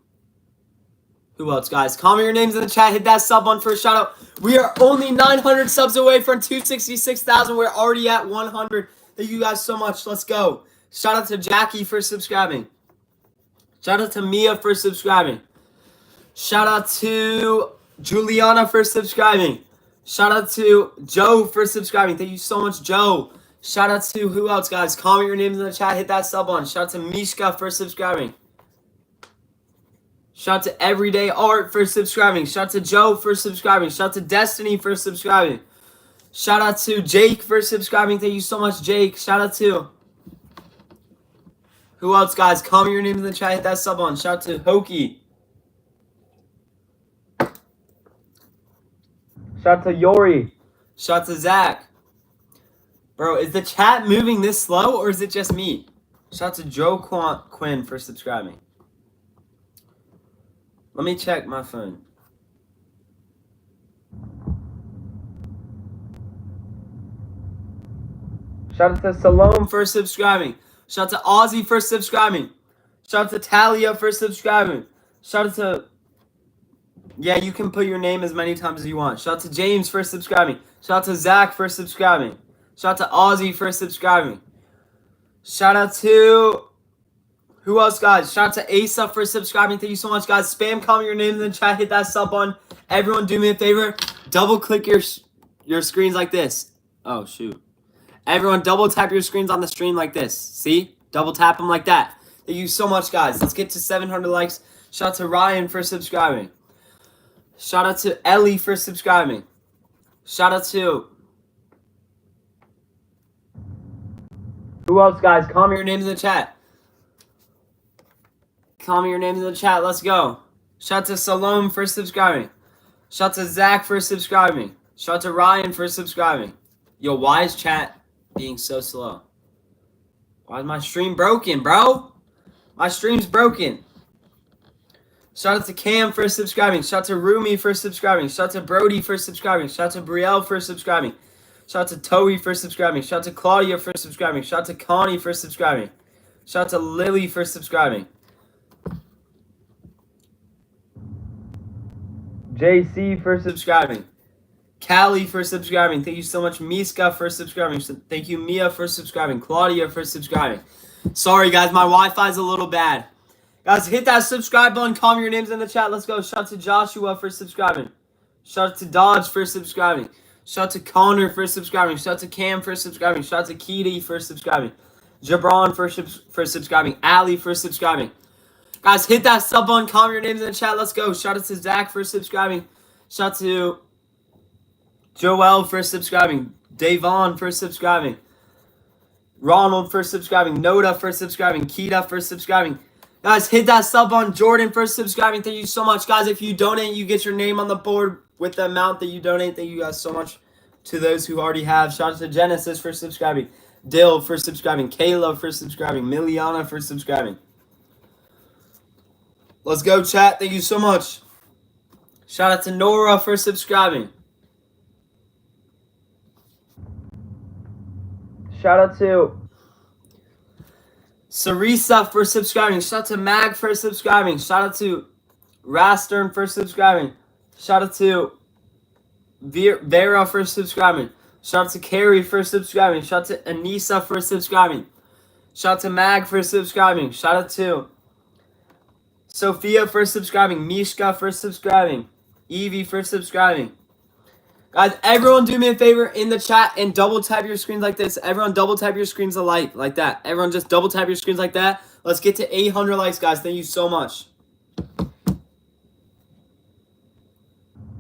who else, guys? Comment your names in the chat. Hit that sub button for a shout out. We are only 900 subs away from 266,000. We're already at 100. Thank you guys so much. Let's go. Shout out to Jackie for subscribing. Shout out to Mia for subscribing. Shout out to Juliana for subscribing. Shout out to Joe for subscribing. Thank you so much, Joe. Shout out to who else, guys? Comment your names in the chat. Hit that sub button. Shout out to Mishka for subscribing. Shout out to Everyday Art for subscribing. Shout out to Joe for subscribing. Shout out to Destiny for subscribing. Shout out to Jake for subscribing. Thank you so much, Jake. Shout out to who else, guys? Comment your names in the chat. Hit that sub button. Shout out to Hokie. Shout out to Yori. Shout out to Zach. Bro, is the chat moving this slow or is it just me? Shout out to Joe Quinn for subscribing. Let me check my phone. Shout out to Salome for subscribing. Shout out to Ozzy for subscribing. Shout out to Talia for subscribing. Shout out to... Yeah, you can put your name as many times as you want. Shout out to James for subscribing. Shout out to Zach for subscribing. Shout out to Ozzy for subscribing. Shout out to... Who else, guys? Shout out to Asa for subscribing. Thank you so much, guys. Spam comment your names in the chat. Hit that sub button. Everyone do me a favor. Double click your screens like this. Oh, shoot. Everyone double tap your screens on the stream like this. See? Double tap them like that. Thank you so much, guys. Let's get to 700 likes. Shout out to Ryan for subscribing. Shout out to Ellie for subscribing. Shout out to... Who else, guys? Comment your names in the chat. Comment your names in the chat. Let's go. Shout out to Salome for subscribing. Shout out to Zach for subscribing. Shout out to Ryan for subscribing. Yo, why is chat being so slow? Why is my stream broken, bro? My stream's broken. Shout out to Cam for subscribing. Shout out to Rumi for subscribing. Shout out to Brody for subscribing. Shout out to Brielle for subscribing. Shout out to Toey for subscribing. Shout out to Claudia for subscribing. Shout out to Connie for subscribing. Shout out to Lily for subscribing. JC for subscribing. Callie for subscribing. Thank you so much. Miska for subscribing. Thank you, Mia, for subscribing. Claudia for subscribing. Sorry, guys. My Wi-Fi is a little bad. Guys, hit that subscribe button. Comment your names in the chat. Let's go. Shout out to Joshua for subscribing. Shout out to Dodge for subscribing. Shout out to Connor for subscribing. Shout out to Cam for subscribing. Shout out to Keedy for subscribing. Jabron for subscribing. Ali for subscribing. Guys, hit that sub button. Comment your names in the chat. Let's go. Shout out to Zach for subscribing. Shout out to Joel for subscribing. Davon for subscribing. Ronald for subscribing. Noda for subscribing. Keita for subscribing. Guys, hit that sub button. Jordan for subscribing. Thank you so much. Guys, if you donate, you get your name on the board with the amount that you donate. Thank you guys so much to those who already have. Shout out to Genesis for subscribing. Dill for subscribing. Kayla for subscribing. Miliana for subscribing. Let's go, chat. Thank you so much. Shout out to Nora for subscribing. Shout out to Sarisa for subscribing. Shout out to Mag for subscribing. Shout out to Rastern for subscribing. Shout out to Vera for subscribing. Shout out to Carrie for subscribing. Shout out to Anissa for subscribing. Shout out to Mag for subscribing. Shout out to Sophia for subscribing. Mishka for subscribing. Evie for subscribing. Guys, everyone do me a favor in the chat and double tap your screens like this. Everyone double tap your screens alike like that. Everyone just double tap your screens like that. Let's get to 800 likes, guys. Thank you so much.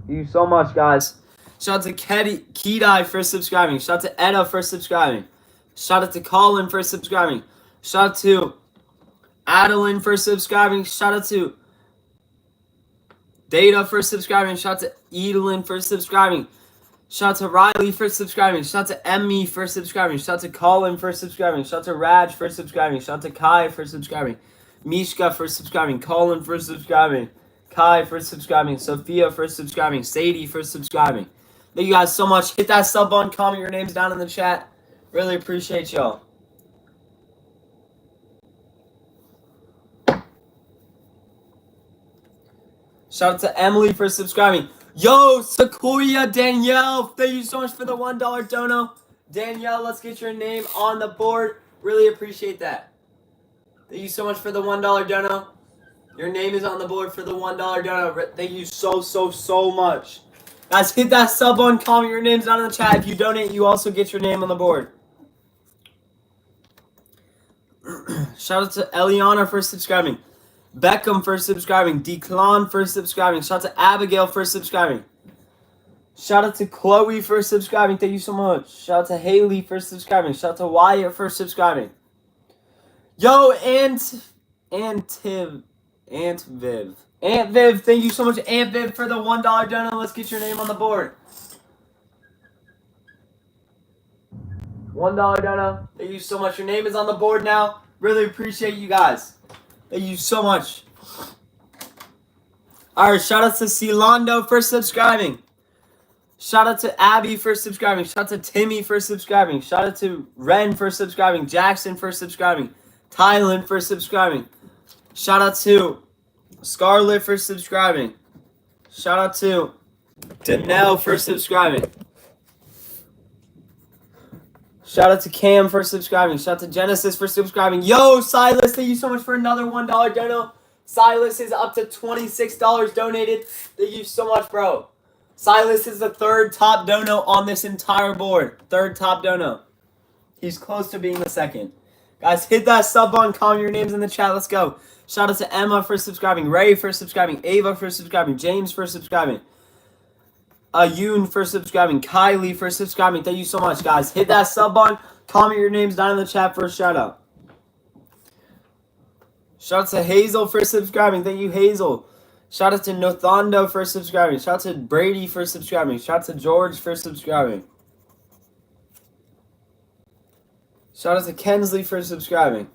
Thank you so much, guys. Shout out to Kedai for subscribing. Shout out to Edda for subscribing. Shout out to Colin for subscribing. Shout out to Adeline for subscribing. Shout out to Data for subscribing. Shout out to Edelyn for subscribing. Shout out to Riley for subscribing. Shout out to Emmy for subscribing. Shout out to Colin for subscribing. Shout out to Raj for subscribing. Shout out to Kai for subscribing. Mishka for subscribing. Colin for subscribing. Kai for subscribing. Sophia for subscribing. Sadie for subscribing. Thank you guys so much. Hit that sub button. Comment your names down in the chat. Really appreciate y'all. Shout out to Emily for subscribing. Yo, Sequoia Danielle, thank you so much for the $1 dono. Danielle, let's get your name on the board. Really appreciate that. Thank you so much for the $1 dono. Your name is on the board for the $1 dono. Thank you so much. Guys, hit that sub button. Comment your names down in the chat. If you donate, you also get your name on the board. Shout out to Eliana for subscribing. Beckham for subscribing. Declan for subscribing. Shout out to Abigail for subscribing. Shout out to Chloe for subscribing. Thank you so much. Shout out to Haley for subscribing. Shout out to Wyatt for subscribing. Yo, Aunt Viv. Aunt Viv, thank you so much, Aunt Viv, for the $1 dono. Let's get your name on the board. $1 dono. Thank you so much. Your name is on the board now. Really appreciate you guys. Thank you so much. Alright, shout out to Cilando for subscribing. Shout out to Abby for subscribing. Shout out to Timmy for subscribing. Shout out to Ren for subscribing. Jackson for subscribing. Tylen for subscribing. Shout out to Scarlett for subscribing. Shout out to Danelle for subscribing. Shout out to Cam for subscribing. Shout out to Genesis for subscribing. Yo, Silas, thank you so much for another $1 dono. Silas is up to $26 donated. Thank you so much, bro. Silas is the third top dono on this entire board. Third top dono. He's close to being the second. Guys, hit that sub button. Comment your names in the chat. Let's go. Shout out to Emma for subscribing. Ray for subscribing. Ava for subscribing. James for subscribing. Yoon for subscribing. Kylie for subscribing. Thank you so much, guys. Hit that sub button. Comment your names down in the chat for a shout out. Shout out to Hazel for subscribing. Thank you, Hazel. Shout out to Nothando for subscribing. Shout out to Brady for subscribing. Shout out to George for subscribing. Shout out to Kensley for subscribing.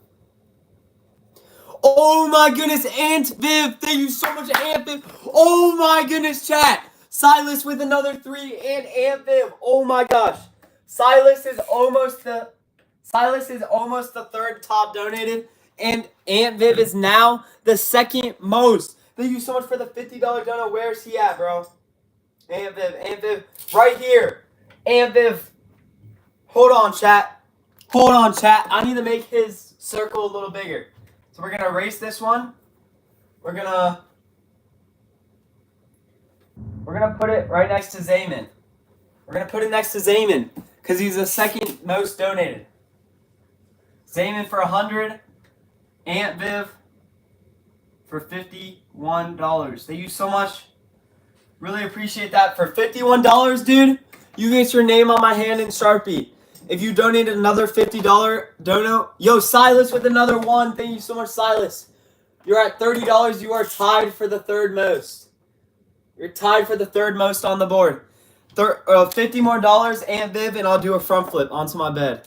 Oh my goodness, Aunt Viv. Thank you so much, Aunt Viv. Oh my goodness, chat. Silas with another 3 and Aunt Viv. Oh my gosh. Silas is almost the third top donated. And Aunt Viv is now the second most. Thank you so much for the $50 dono. Where's he at, bro? Aunt Viv, right here. Aunt Viv. Hold on, chat. I need to make his circle a little bigger. So we're going to erase this one. We're going to put it right next to Zayman. We're going to put it next to Zayman because he's the second most donated. Zayman for 100. Aunt Viv for $51. Thank you so much. Really appreciate that. For $51, dude, you get your name on my hand in Sharpie. If you donated another $50 dono, yo, Silas with another 1. Thank you so much, Silas. You're at $30. You are tied for the third most. You're tied for the third most on the board. $50 more, Aunt Viv, and I'll do a front flip onto my bed.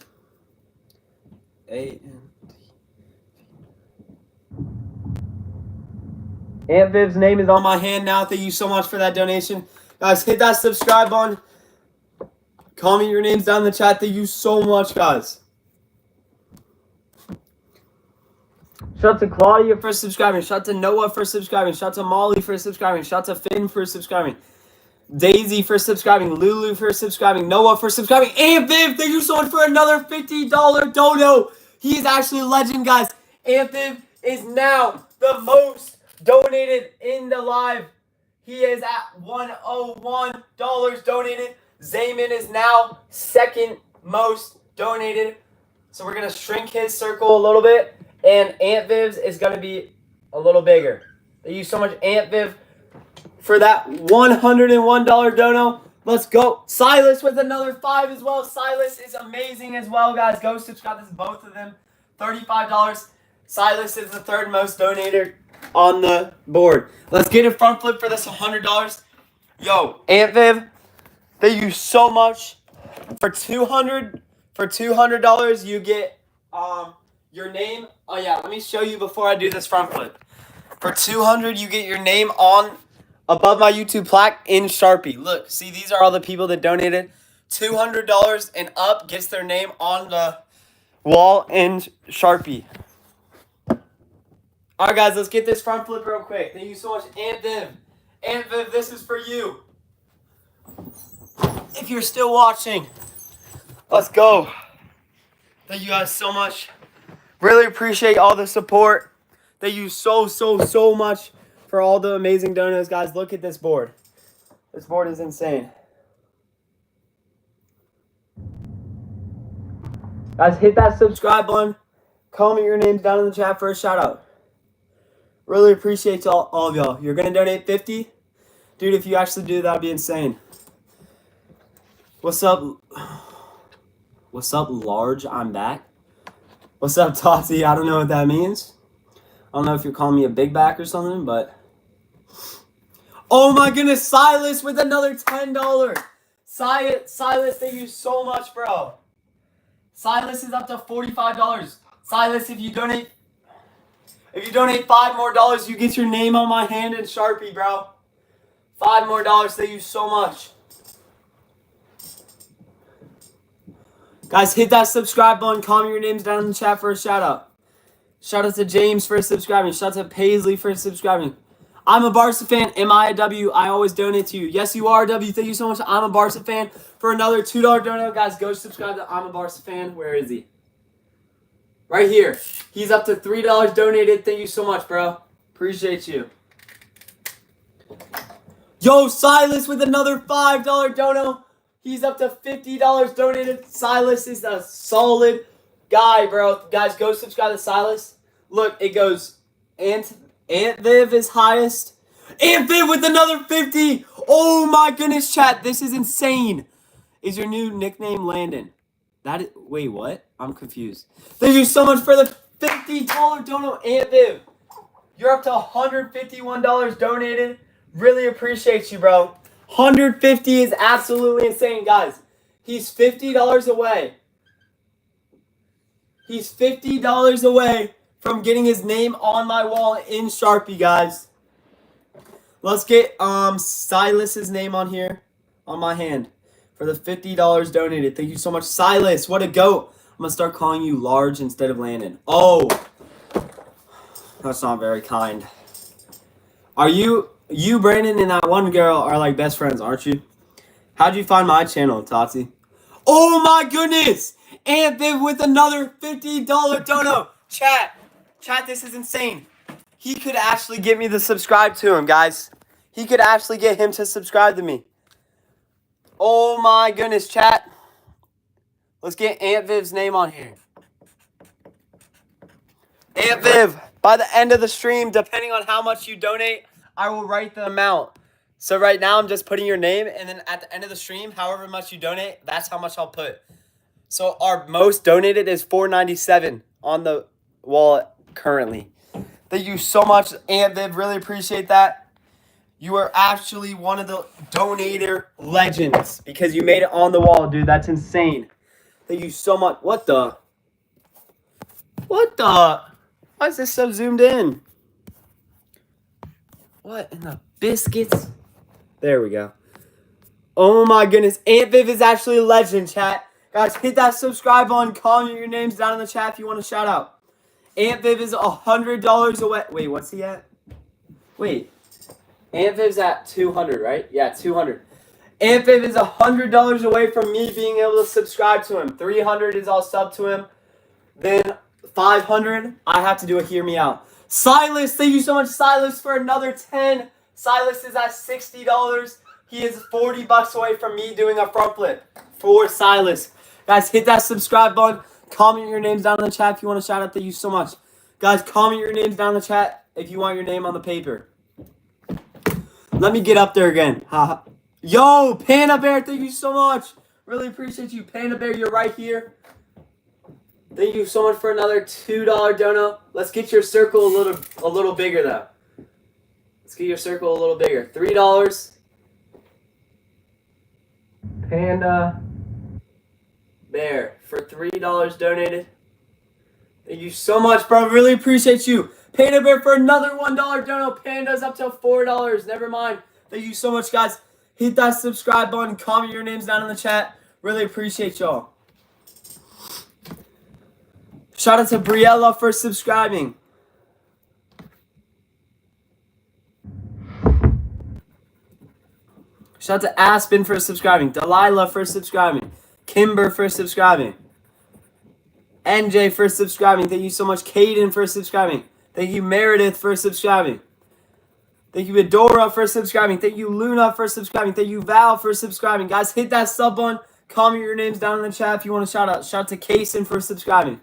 Aunt Viv's name is on my hand now. Thank you so much for that donation. Guys, hit that subscribe button. Comment your names down in the chat. Thank you so much, guys. Shout out to Claudia for subscribing. Shout out to Noah for subscribing. Shout out to Molly for subscribing. Shout out to Finn for subscribing. Daisy for subscribing. Lulu for subscribing. Noah for subscribing. Aunt Viv, thank you so much for another $50 dono. He is actually a legend, guys. Aunt Viv is now the most donated in the live. He is at $101 donated. Zayman is now second most donated. So we're going to shrink his circle a little bit. And Aunt Viv's is going to be a little bigger. Thank you so much, Aunt Viv, for that $101 dono. Let's go. Silas with another 5 as well. Silas is amazing as well, guys. Go subscribe. This is both of them. $35. Silas is the third most donated on the board. Let's get a front flip for this $100. Yo, Aunt Viv, thank you so much. For $200, you get your name. Oh yeah, let me show you before I do this front flip. For $200, you get your name on above my YouTube plaque in Sharpie. Look, see, these are all the people that donated. $200 and up gets their name on the wall in Sharpie. All right, guys, let's get this front flip real quick. Thank you so much, Aunt Viv. Aunt Viv, this is for you. If you're still watching, let's go. Thank you guys so much. Really appreciate all the support. Thank you so much for all the amazing donos, guys. Look at this board. This board is insane. Guys, hit that subscribe button. Comment your names down in the chat for a shout out. Really appreciate all of y'all. You're going to donate $50? Dude, if you actually do, that would be insane. What's up? What's up, large? I'm back. What's up, Tati? I don't know what that means. I don't know if you're calling me a big back or something, but... Oh my goodness, Silas with another $10. Silas, thank you so much, bro. Silas is up to $45. Silas, if you donate $5 more, you get your name on my hand in Sharpie, bro. $5 more, thank you so much. Guys, hit that subscribe button. Comment your names down in the chat for a shout out. Shout out to James for subscribing. Shout out to Paisley for subscribing. I'm a Barca fan. Am I a W? I always donate to you. Yes, you are a W. Thank you so much. I'm a Barca fan. For another $2 dono, guys, go subscribe to I'm a Barca fan. Where is he? Right here. He's up to $3 donated. Thank you so much, bro. Appreciate you. Yo, Silas with another $5 dono. He's up to $50 donated. Silas is a solid guy, bro. Guys, go subscribe to Silas. Look, it goes Aunt Viv is highest. Aunt Viv with another 50. Oh my goodness, chat. This is insane. Is your new nickname Landon? Wait, what? I'm confused. Thank you so much for the $50 dono, Aunt Viv. You're up to $151 donated. Really appreciate you, bro. $150 is absolutely insane, guys. He's $50 away. He's $50 away from getting his name on my wall in Sharpie, guys. Let's get Silas's name on here on my hand for the $50 donated. Thank you so much, Silas. What a goat. I'm going to start calling you Large instead of Landon. Oh, that's not very kind. Are you, Brandon, and that one girl are like best friends, aren't you? How'd you find my channel, Tati? Oh my goodness! And Viv with another $50 dono. Chat, this is insane. He could actually get me to subscribe to him, guys. He could actually get him to subscribe to me. Oh my goodness, chat. Let's get Aunt Viv's name on here. Aunt Viv, by the end of the stream, depending on how much you donate, I will write the amount. So right now, I'm just putting your name, and then at the end of the stream, however much you donate, that's how much I'll put. So our most donated is $4.97 on the wallet currently. Thank you so much, Aunt Viv. Really appreciate that. You are actually one of the donator legends because you made it on the wall, dude. That's insane. Thank you so much. What the? Why is this so zoomed in? What in the biscuits? There we go. Oh my goodness. Aunt Viv is actually a legend, chat. Guys, hit that subscribe button. Comment your names down in the chat if you want to shout out. Aunt Viv is $100 away. Wait, what's he at? Wait. Aunt Viv's at 200, right? Yeah, 200. Aunt Viv is $100 away from me being able to subscribe to him. 300 is I'll sub to him. Then 500, I have to do a hear me out. Silas, thank you so much, Silas, for another 10. Silas is at $60. He is $40 away from me doing a front flip for Silas. Guys, hit that subscribe button. Comment your names down in the chat if you want to shout out. Thank you so much. Guys, comment your names down in the chat if you want your name on the paper. Let me get up there again. Yo, Panda Bear, thank you so much. Really appreciate you. Panda Bear, you're right here. Thank you so much for another $2 dono. Let's get your circle a little bigger though. Let's get your circle a little bigger. $3. Panda Bear for $3 donated. Thank you so much, bro. Really appreciate you. Panda Bear for another $1 dono. Panda's up to $4. Never mind. Thank you so much, guys. Hit that subscribe button. Comment your names down in the chat. Really appreciate y'all. Shout out to Briella for subscribing. Shout out to Aspen for subscribing. Delilah for subscribing. Kimber for subscribing. NJ for subscribing. Thank you so much. Caden for subscribing. Thank you, Meredith, for subscribing. Thank you, Adora, for subscribing. Thank you, Luna, for subscribing. Thank you, Val, for subscribing. Guys, hit that sub button. Comment your names down in the chat if you want to shout out. Shout out to Kason for subscribing.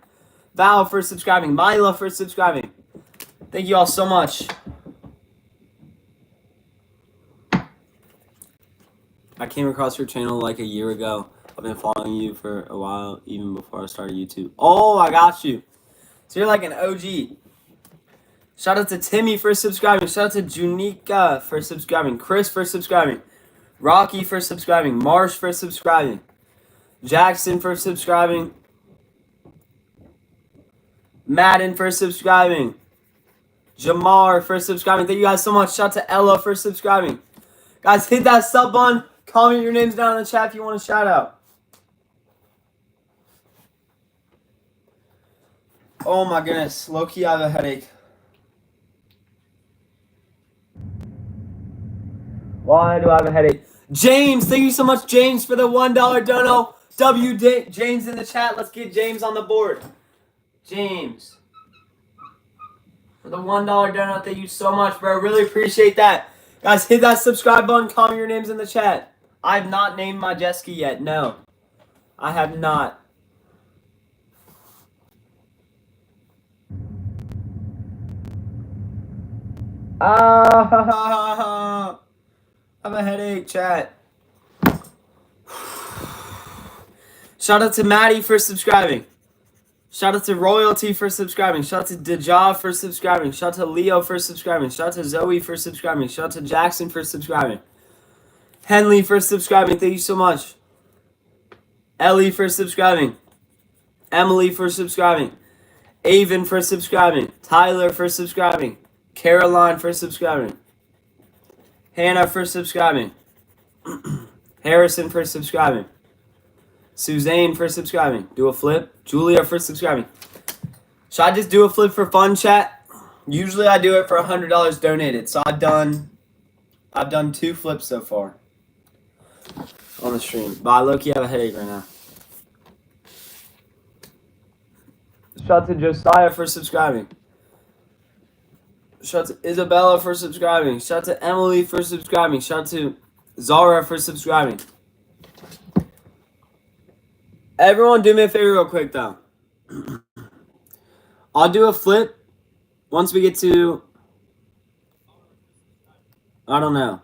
Val for subscribing. Mila for subscribing. Thank you all so much. I came across your channel like a year ago. I've been following you for a while, even before I started YouTube. Oh, I got you. So you're like an OG. Shout out to Timmy for subscribing. Shout out to Junika for subscribing. Chris for subscribing. Rocky for subscribing. Marsh for subscribing. Jackson for subscribing. Madden for subscribing. Jamar for subscribing. Thank you guys so much. Shout out to Ella for subscribing. Guys, hit that sub button. Comment your names down in the chat if you want to shout out. Oh my goodness. Low-key, I have a headache. Why do I have a headache? James, thank you so much, James, for the $1 dono. James in the chat. Let's get James on the board. James. For the $1 dono, thank you so much, bro. Really appreciate that. Guys, hit that subscribe button. Comment your names in the chat. I have not named my jet ski yet. No. I have not. I have a headache, chat. Shout out to Maddie for subscribing. Shout out to Royalty for subscribing. Shout out to Deja for subscribing. Shout out to Leo for subscribing. Shout out to Zoe for subscribing. Shout out to Jackson for subscribing. Henley for subscribing. Thank you so much. Ellie for subscribing. Emily for subscribing. Avon for subscribing. Tyler for subscribing. Caroline for subscribing. Hannah for subscribing. Harrison for subscribing. Suzanne for subscribing. Do a flip. Julia for subscribing. Should I just do a flip for fun, chat? Usually I do it for $100 donated. So I've done 2 flips so far on the stream. But I low-key have a headache right now. Shout out to Josiah for subscribing. Shout out to Isabella for subscribing. Shout out to Emily for subscribing. Shout out to Zara for subscribing. Everyone do me a favor real quick, though. I'll do a flip once we get to... I don't know.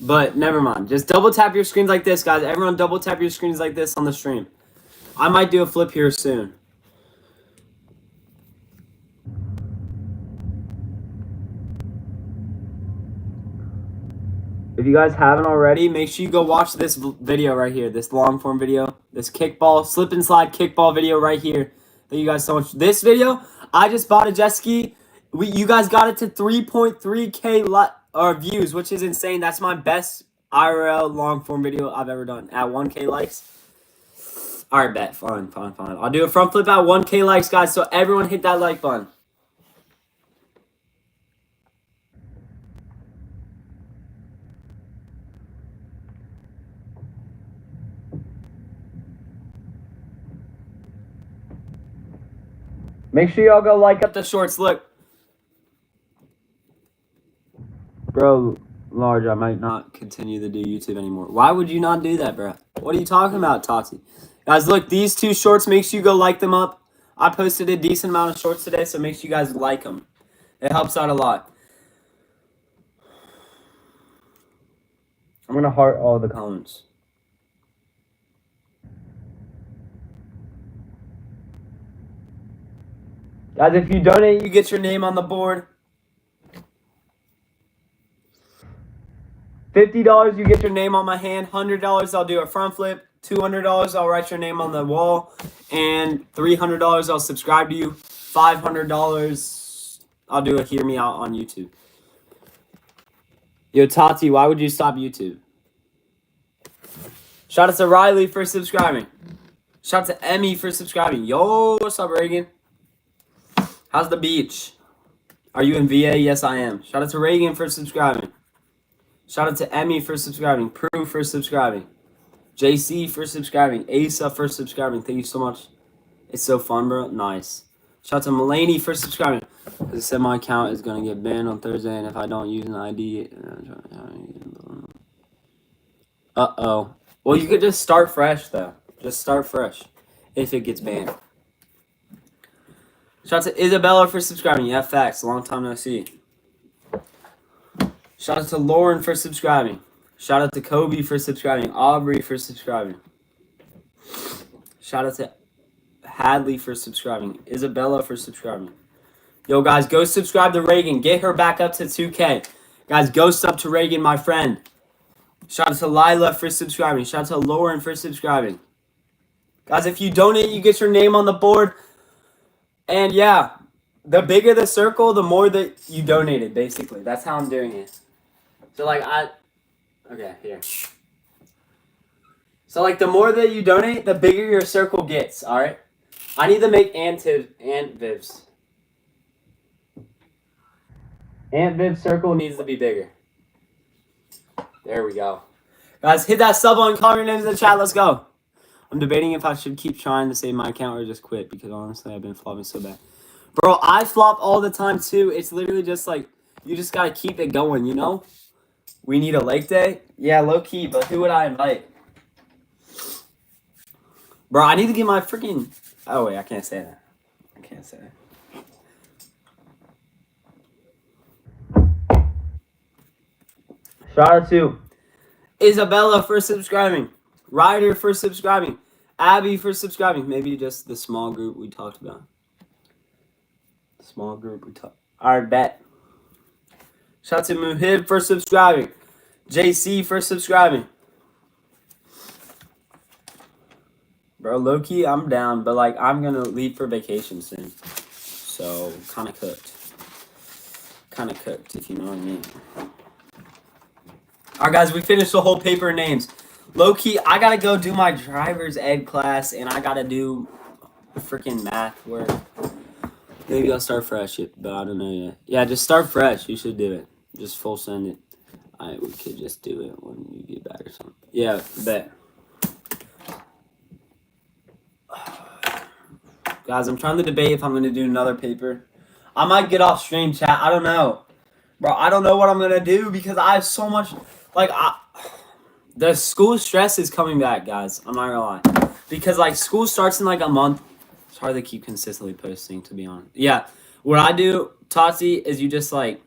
But never mind. Just double tap your screens like this, guys. Everyone double tap your screens like this on the stream. I might do a flip here soon. If you guys haven't already, make sure you go watch this video right here. This long form video. This kickball, slip and slide kickball video right here. Thank you guys so much. This video, I just bought a jet ski. You guys got it to 3.3K views, which is insane. That's my best IRL long form video I've ever done at 1K likes. All right, bet. Fine. I'll do a front flip at 1K likes, guys. So everyone hit that like button. Make sure y'all go like up the shorts. Look. Bro, Large, I might not continue to do YouTube anymore. Why would you not do that, bro? What are you talking about, Tati? Guys, look, these 2 shorts, make sure you go like them up. I posted a decent amount of shorts today, so make sure you guys like them. It helps out a lot. I'm going to heart all the comments. Guys, if you donate, you get your name on the board. $50, you get your name on my hand. $100, I'll do a front flip. $200, I'll write your name on the wall. And $300, I'll subscribe to you. $500, I'll do a hear me out on YouTube. Yo, Tati, why would you stop YouTube? Shout out to Riley for subscribing. Shout out to Emmy for subscribing. Yo, what's up, Reagan? How's the beach? Are you in VA? Yes, I am. Shout out to Reagan for subscribing. Shout out to Emmy for subscribing. Prue for subscribing. JC for subscribing. Asa for subscribing. Thank you so much. It's so fun, bro. Nice. Shout out to Mulaney for subscribing. As I said, my account is going to get banned on Thursday, and if I don't use an ID... Uh-oh. Well, you could just start fresh, though. Just start fresh if it gets banned. Shout out to Isabella for subscribing. Yeah, facts. Long time no see. Shout out to Lauren for subscribing. Shout out to Kobe for subscribing. Aubrey for subscribing. Shout out to Hadley for subscribing. Isabella for subscribing. Yo, guys, go subscribe to Reagan. Get her back up to 2K. Guys, go sub to Reagan, my friend. Shout out to Lila for subscribing. Shout out to Lauren for subscribing. Guys, if you donate, you get your name on the board. And yeah, the bigger the circle, the more that you donated, basically. That's how I'm doing it. So, like, okay, here. So, like, the more that you donate, the bigger your circle gets, all right? I need to make Aunt Viv's. Aunt Viv's circle needs to be bigger. There we go. Guys, hit that sub button, call your names in the chat, let's go. I'm debating if I should keep trying to save my account or just quit because honestly I've been flopping so bad. Bro, I flop all the time too. It's literally just like, you just gotta keep it going, you know? We need a lake day? Yeah, low key, but who would I invite? Bro, I need to get my freaking... Oh wait, I can't say that. I can't say that. Shout out to Isabella for subscribing. Ryder for subscribing. Abby for subscribing. Maybe just the small group we talked about. Small group we talked. Alright, bet. Shout out to Muhib for subscribing. JC for subscribing. Bro, low-key, I'm down. But, like, I'm going to leave for vacation soon. so kind of cooked. Kind of cooked, if you know what I mean. All right, guys, we finished the whole paper of names. Low-key, I got to go do my driver's ed class, and I got to do freaking math work. Maybe I'll start fresh, but I don't know yet. Yeah, just start fresh. You should do it. Just full send it. We could just do it when you get back or something. Yeah, bet. Guys, I'm trying to debate if I'm going to do another paper. I might get off stream, chat. I don't know. Bro, I don't know what I'm going to do because I have so much... Like, the school stress is coming back, guys. I'm not going to lie. Because, like, school starts in, like, a month. It's hard to keep consistently posting, to be honest. Yeah. What I do, Tati, is you just, like...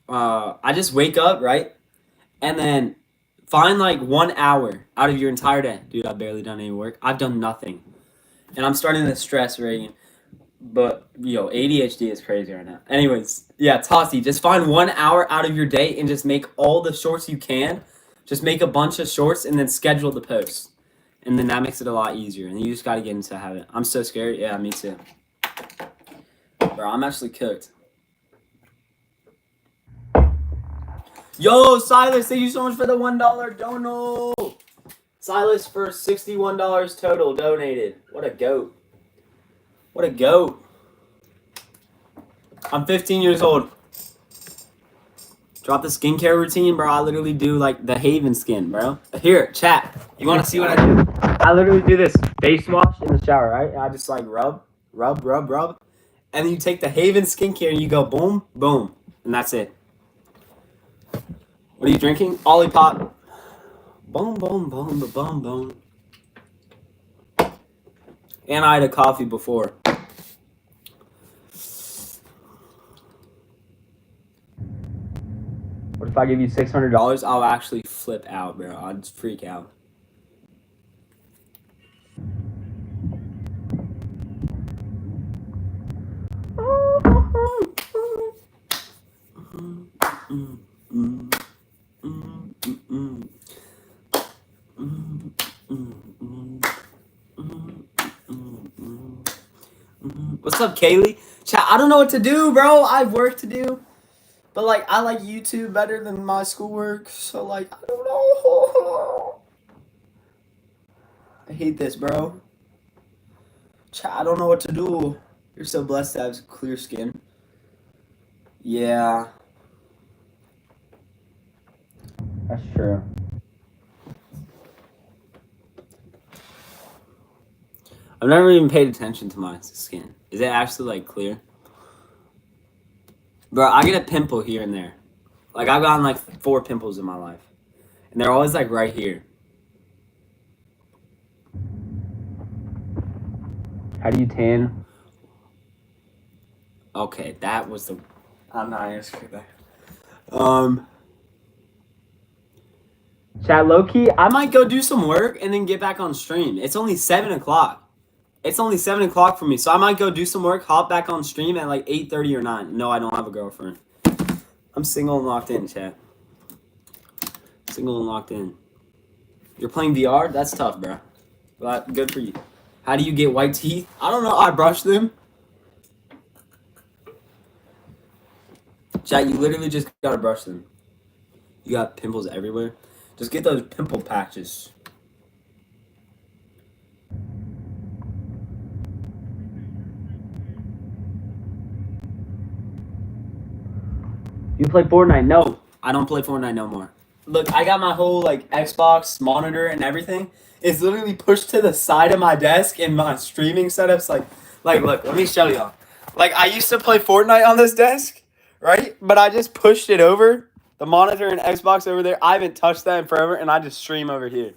I just wake up, right? And then find, like, 1 hour out of your entire day. Dude, I've barely done any work. I've done nothing. And I'm starting to stress, Reagan. But, yo, ADHD is crazy right now. Anyways, yeah, Tati, just find 1 hour out of your day and just make all the shorts you can. Just make a bunch of shorts and then schedule the post. And then that makes it a lot easier. And you just got to get into the habit. I'm so scared. Yeah, me too. Bro, I'm actually cooked. Yo, Silas, thank you so much for the $1 dono. Silas for $61 total donated. What a goat. What a goat. I'm 15 years old. Drop the skincare routine, bro. I literally do like the Haven skin, bro. Here, chat. You want to see what I do? I literally do this face wash in the shower, right? And I just like rub. And then you take the Haven skincare and you go boom, boom. And that's it. What are you drinking? Olipop. Boom, boom, boom, boom, boom. And I had a coffee before. What if I give you $600? I'll actually flip out, bro. I'll just freak out. What's up, Kaylee? Chat, I don't know what to do, bro. I have work to do. But, like, I like YouTube better than my schoolwork. So, like, I don't know. I hate this, bro. Chat, I don't know what to do. You're so blessed to have clear skin. Yeah. That's true. I've never even paid attention to my skin. Is it actually, like, clear? Bro, I get a pimple here and there. Like, I've gotten, like, 4 pimples in my life. And they're always, like, right here. How do you tan? Okay, that was the... I'm not answering that. Chat, low-key, I might go do some work and then get back on stream. It's only 7 o'clock. It's only 7 o'clock for me, so I might go do some work, hop back on stream at like 8:30 or 9. No, I don't have a girlfriend. I'm single and locked in, chat. Single and locked in. You're playing VR? That's tough, bro. But good for you. How do you get white teeth? I don't know. I brush them. Chat, you literally just gotta brush them. You got pimples everywhere. Just get those pimple patches. You play Fortnite? No, I don't play Fortnite no more. Look, I got my whole like Xbox monitor and everything. It's literally pushed to the side of my desk, and my streaming setup's like look, let me show y'all. Like, I used to play Fortnite on this desk, right? But I just pushed it over, the monitor and Xbox over there. I haven't touched that in forever, and I just stream over here.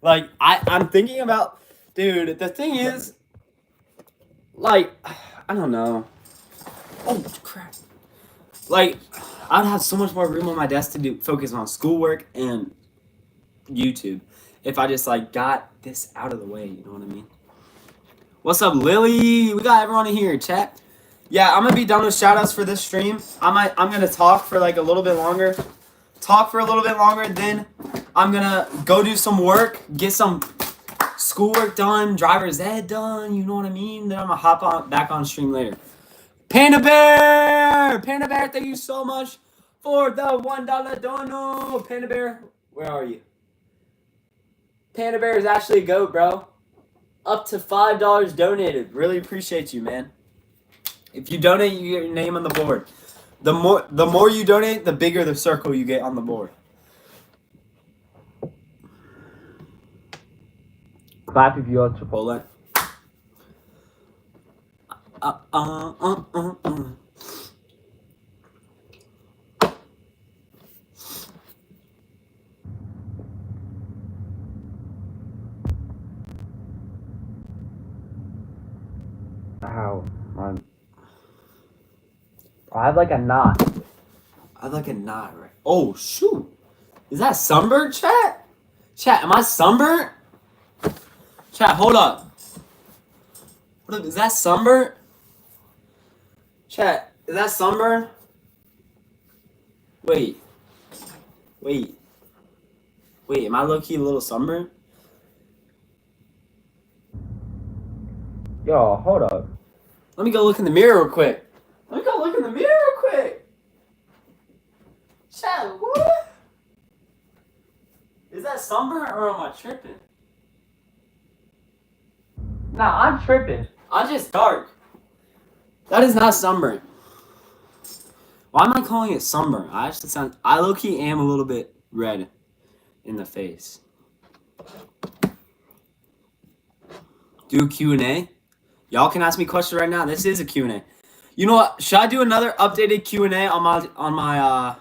Like, I'm thinking about, dude, the thing is, like, I don't know. Oh, crap. Like, I'd have so much more room on my desk to focus on schoolwork and YouTube if I just, like, got this out of the way, you know what I mean? What's up, Lily? We got everyone in here, chat. Yeah, I'm going to be done with shoutouts for this stream. I'm going to talk for, like, a little bit longer. Then I'm going to go do some work, get some schoolwork done, driver's ed done, you know what I mean? Then I'm going to hop back on stream later. Panda Bear! Panda Bear, thank you so much for the $1 dono. Panda Bear, where are you? Panda Bear is actually a goat, bro. Up to $5 donated. Really appreciate you, man. If you donate, you get your name on the board. The more you donate, the bigger the circle you get on the board. Clap if you want Chipotle. Ow, man. I have like a knot. Right? Oh, shoot. Is that sunburned, chat? Chat, am I sunburnt? Chat, hold up. Hold up, is that sunburnt? Chat, is that sunburn? Wait, am I low-key a little sunburned? Yo, hold up. Let me go look in the mirror real quick. Chat, what? Is that sunburn or am I tripping? Nah, I'm tripping. I'm just dark. That is not sunburn. Why am I calling it sunburn? I low-key am a little bit red in the face. Do a Q&A? Y'all can ask me questions right now. This is a Q&A. You know what? Should I do another updated Q&A on my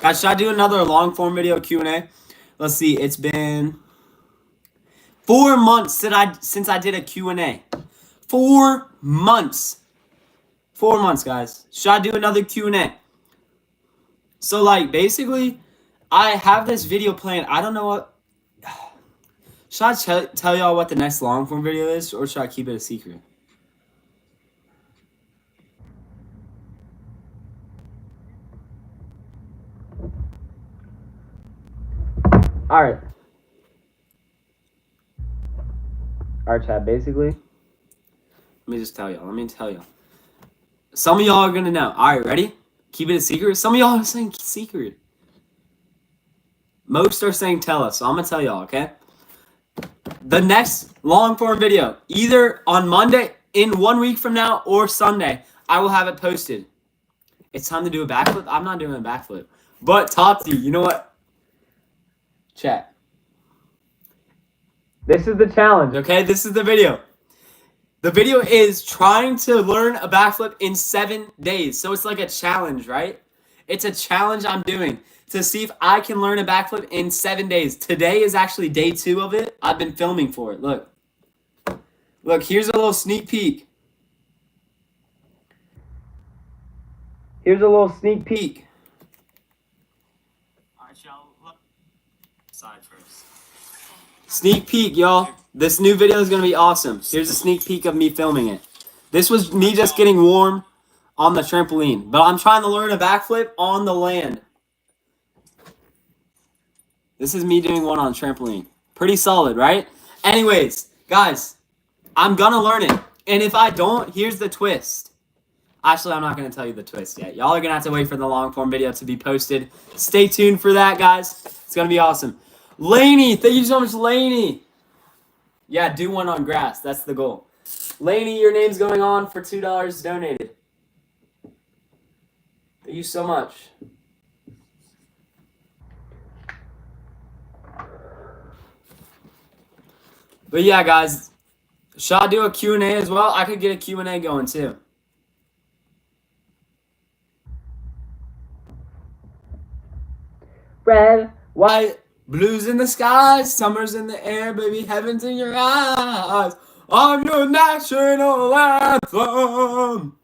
Guys, should I do another long form video Q&A? Let's see. It's been 4 months since I did a Q&A. 4 months. 4 months, guys. Should I do another Q&A? So, like, basically, I have this video planned. I don't know what... Should I tell y'all what the next long form video is, or should I keep it a secret? Alright, chat, basically, let me tell y'all. Some of y'all are gonna know. Alright, ready? Keep it a secret. Some of y'all are saying secret. Most are saying tell us, so I'm gonna tell y'all, okay? The next long form video, either on Monday, in 1 week from now, or Sunday, I will have it posted. It's time to do a backflip. I'm not doing a backflip. But Tati, you know what? Chat. This is the challenge, okay? This is the video. The video is trying to learn a backflip in 7 days. So it's like a challenge, right? It's a challenge I'm doing to see if I can learn a backflip in 7 days. Today is actually day 2 of it. I've been filming for it. Look. Look, here's a little sneak peek. Here's a little sneak peek. Alright, y'all. Look. Side first. Sneak peek, y'all. This new video is going to be awesome. Here's a sneak peek of me filming it. This was me just getting warm on the trampoline. But I'm trying to learn a backflip on the land. This is me doing one on a trampoline. Pretty solid, right? Anyways, guys, I'm going to learn it. And if I don't, here's the twist. Actually, I'm not going to tell you the twist yet. Y'all are going to have to wait for the long form video to be posted. Stay tuned for that, guys. It's going to be awesome. Laney, thank you so much, Laney. Yeah, do one on grass. That's the goal. Laney, your name's going on for $2 donated. Thank you so much. But yeah, guys, should I do a Q&A as well? I could get a Q&A going too. Red, white, blues in the skies, summer's in the air, baby, heaven's in your eyes. I'm your national anthem.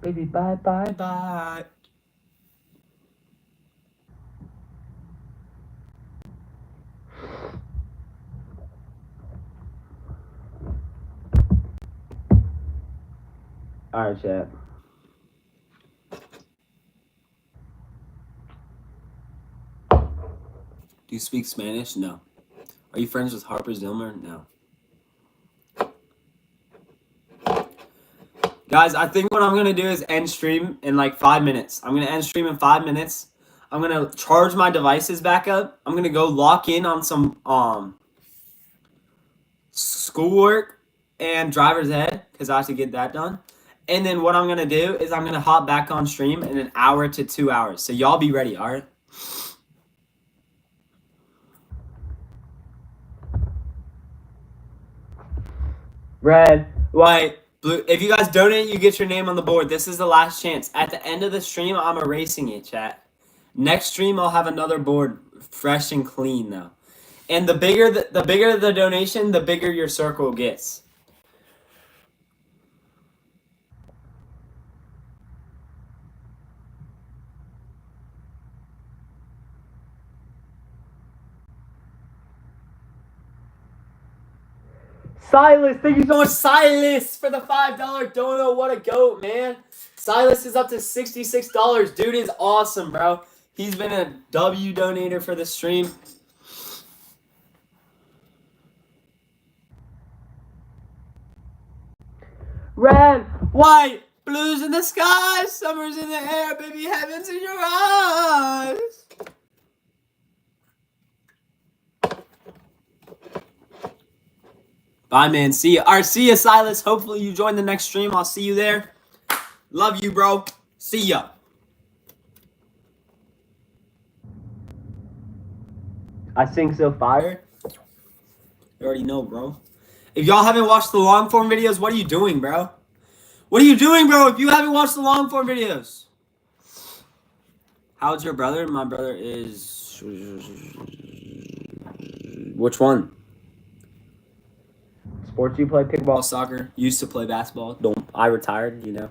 Baby, bye, bye, bye. Alright, chat. you speak Spanish? No. Are you friends with Harper Zilmer? No. Guys, I think what I'm going to do is end stream in like 5 minutes. I'm going to end stream in 5 minutes. I'm going to charge my devices back up. I'm going to go lock in on some schoolwork and driver's ed because I have to get that done. And then what I'm going to do is I'm going to hop back on stream in an hour to 2 hours. So y'all be ready, all right? Red, white, blue. If you guys donate, you get your name on the board. This is the last chance. At the end of the stream, I'm erasing it, chat. Next stream, I'll have another board, fresh and clean, though. And the bigger the donation, the bigger your circle gets. Silas, thank you so much, Silas, for the $5 dono. What a goat, man. Silas is up to $66. Dude is awesome, bro. He's been a W donator for the stream. Red, white, blues in the sky, summer's in the air, baby, heaven's in your eyes. Bye, man. See ya. All right, see ya, Silas. Hopefully you join the next stream. I'll see you there. Love you, bro. See ya. I sing so fire. You already know, bro. If y'all haven't watched the long form videos, what are you doing, bro? What are you doing, bro, if you haven't watched the long form videos? How's your brother? My brother is... Which one? Sports you play? Pickleball, soccer. Used to play basketball. I retired, you know.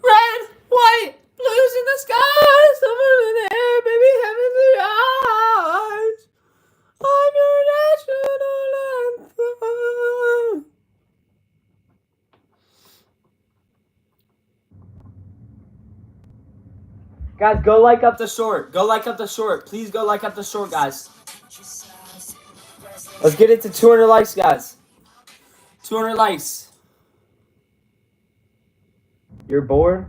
Red, white, blues in the sky, summer in the air, baby, heaven's in your eyes. I'm your national anthem. Guys, go like up the short. Go like up the short. Please go like up the short, guys. Let's get it to 200 likes, guys. 200 likes. You're bored?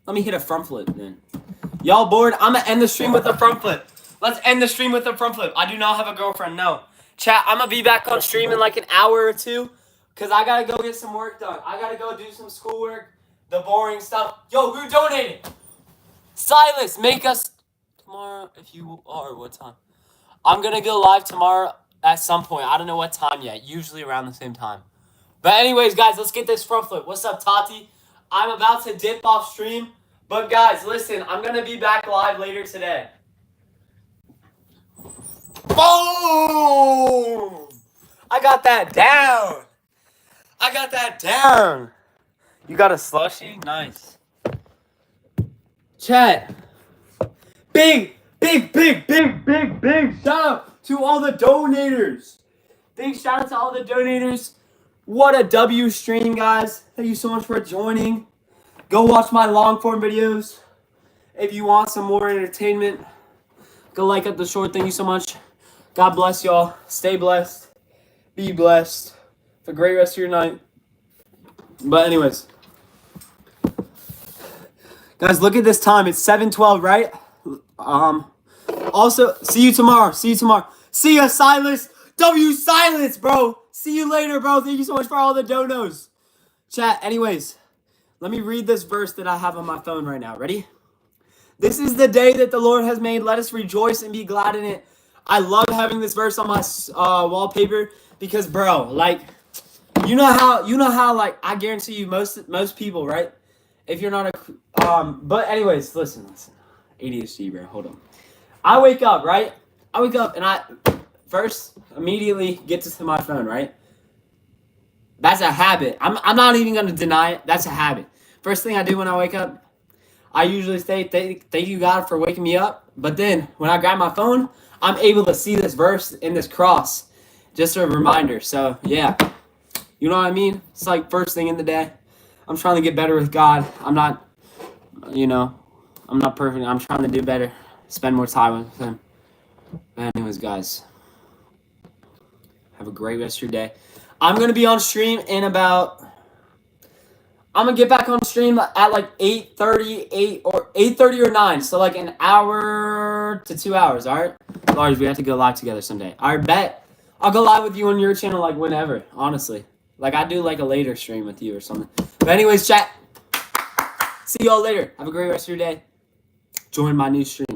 Let me hit a front flip then. Y'all bored? I'm going to end the stream with a front flip. Let's end the stream with a front flip. I do not have a girlfriend, no. Chat, I'm going to be back on stream in like an hour or two because I got to go get some work done. I got to go do some schoolwork, the boring stuff. Yo, who donated? Silas, make us tomorrow if you are. What time? I'm going to go live tomorrow at some point. I don't know what time yet. Usually around the same time. But anyways, guys, let's get this front flip. What's up, Tati? I'm about to dip off stream. But guys, listen, I'm going to be back live later today. Boom! I got that down. I got that down. You got a slushie? Nice. Chat. Big shout out to all the donators. Big shout out to all the donators. What a W stream, guys. Thank you so much for joining. Go watch my long form videos. If you want some more entertainment, go like up the short. Thank you so much. God bless y'all. Stay blessed. Be blessed. Have a great rest of your night. But anyways. Guys, look at this time. It's 7:12, right? Also, see you tomorrow. See ya, Silas. W Silas, bro. See you later, bro. Thank you so much for all the donos. Chat, anyways. Let me read this verse that I have on my phone right now. Ready? This is the day that the Lord has made. Let us rejoice and be glad in it. I love having this verse on my wallpaper because, bro, like, you know how, like, I guarantee you most people, right? If you're not but anyways, listen. ADHD, bro. Hold on. I wake up, right? I wake up and I first immediately get to my phone, right? That's a habit. I'm not even going to deny it. That's a habit. First thing I do when I wake up, I usually say, thank you, God, for waking me up. But then when I grab my phone, I'm able to see this verse in this cross. Just a reminder. So, yeah. You know what I mean? It's like first thing in the day. I'm trying to get better with God. I'm not perfect. I'm trying to do better. spend more time with him. But anyways, guys, have a great rest of your day. I'm going to be on stream in about... I'm going to get back on stream at like 8:30 or 9. So like an hour to 2 hours, all right? Lars, we have to go live together someday. All right, bet. I'll go live with you on your channel like whenever, honestly. Like I do like a later stream with you or something. But anyways, chat. See y'all later. Have a great rest of your day. Join my new stream.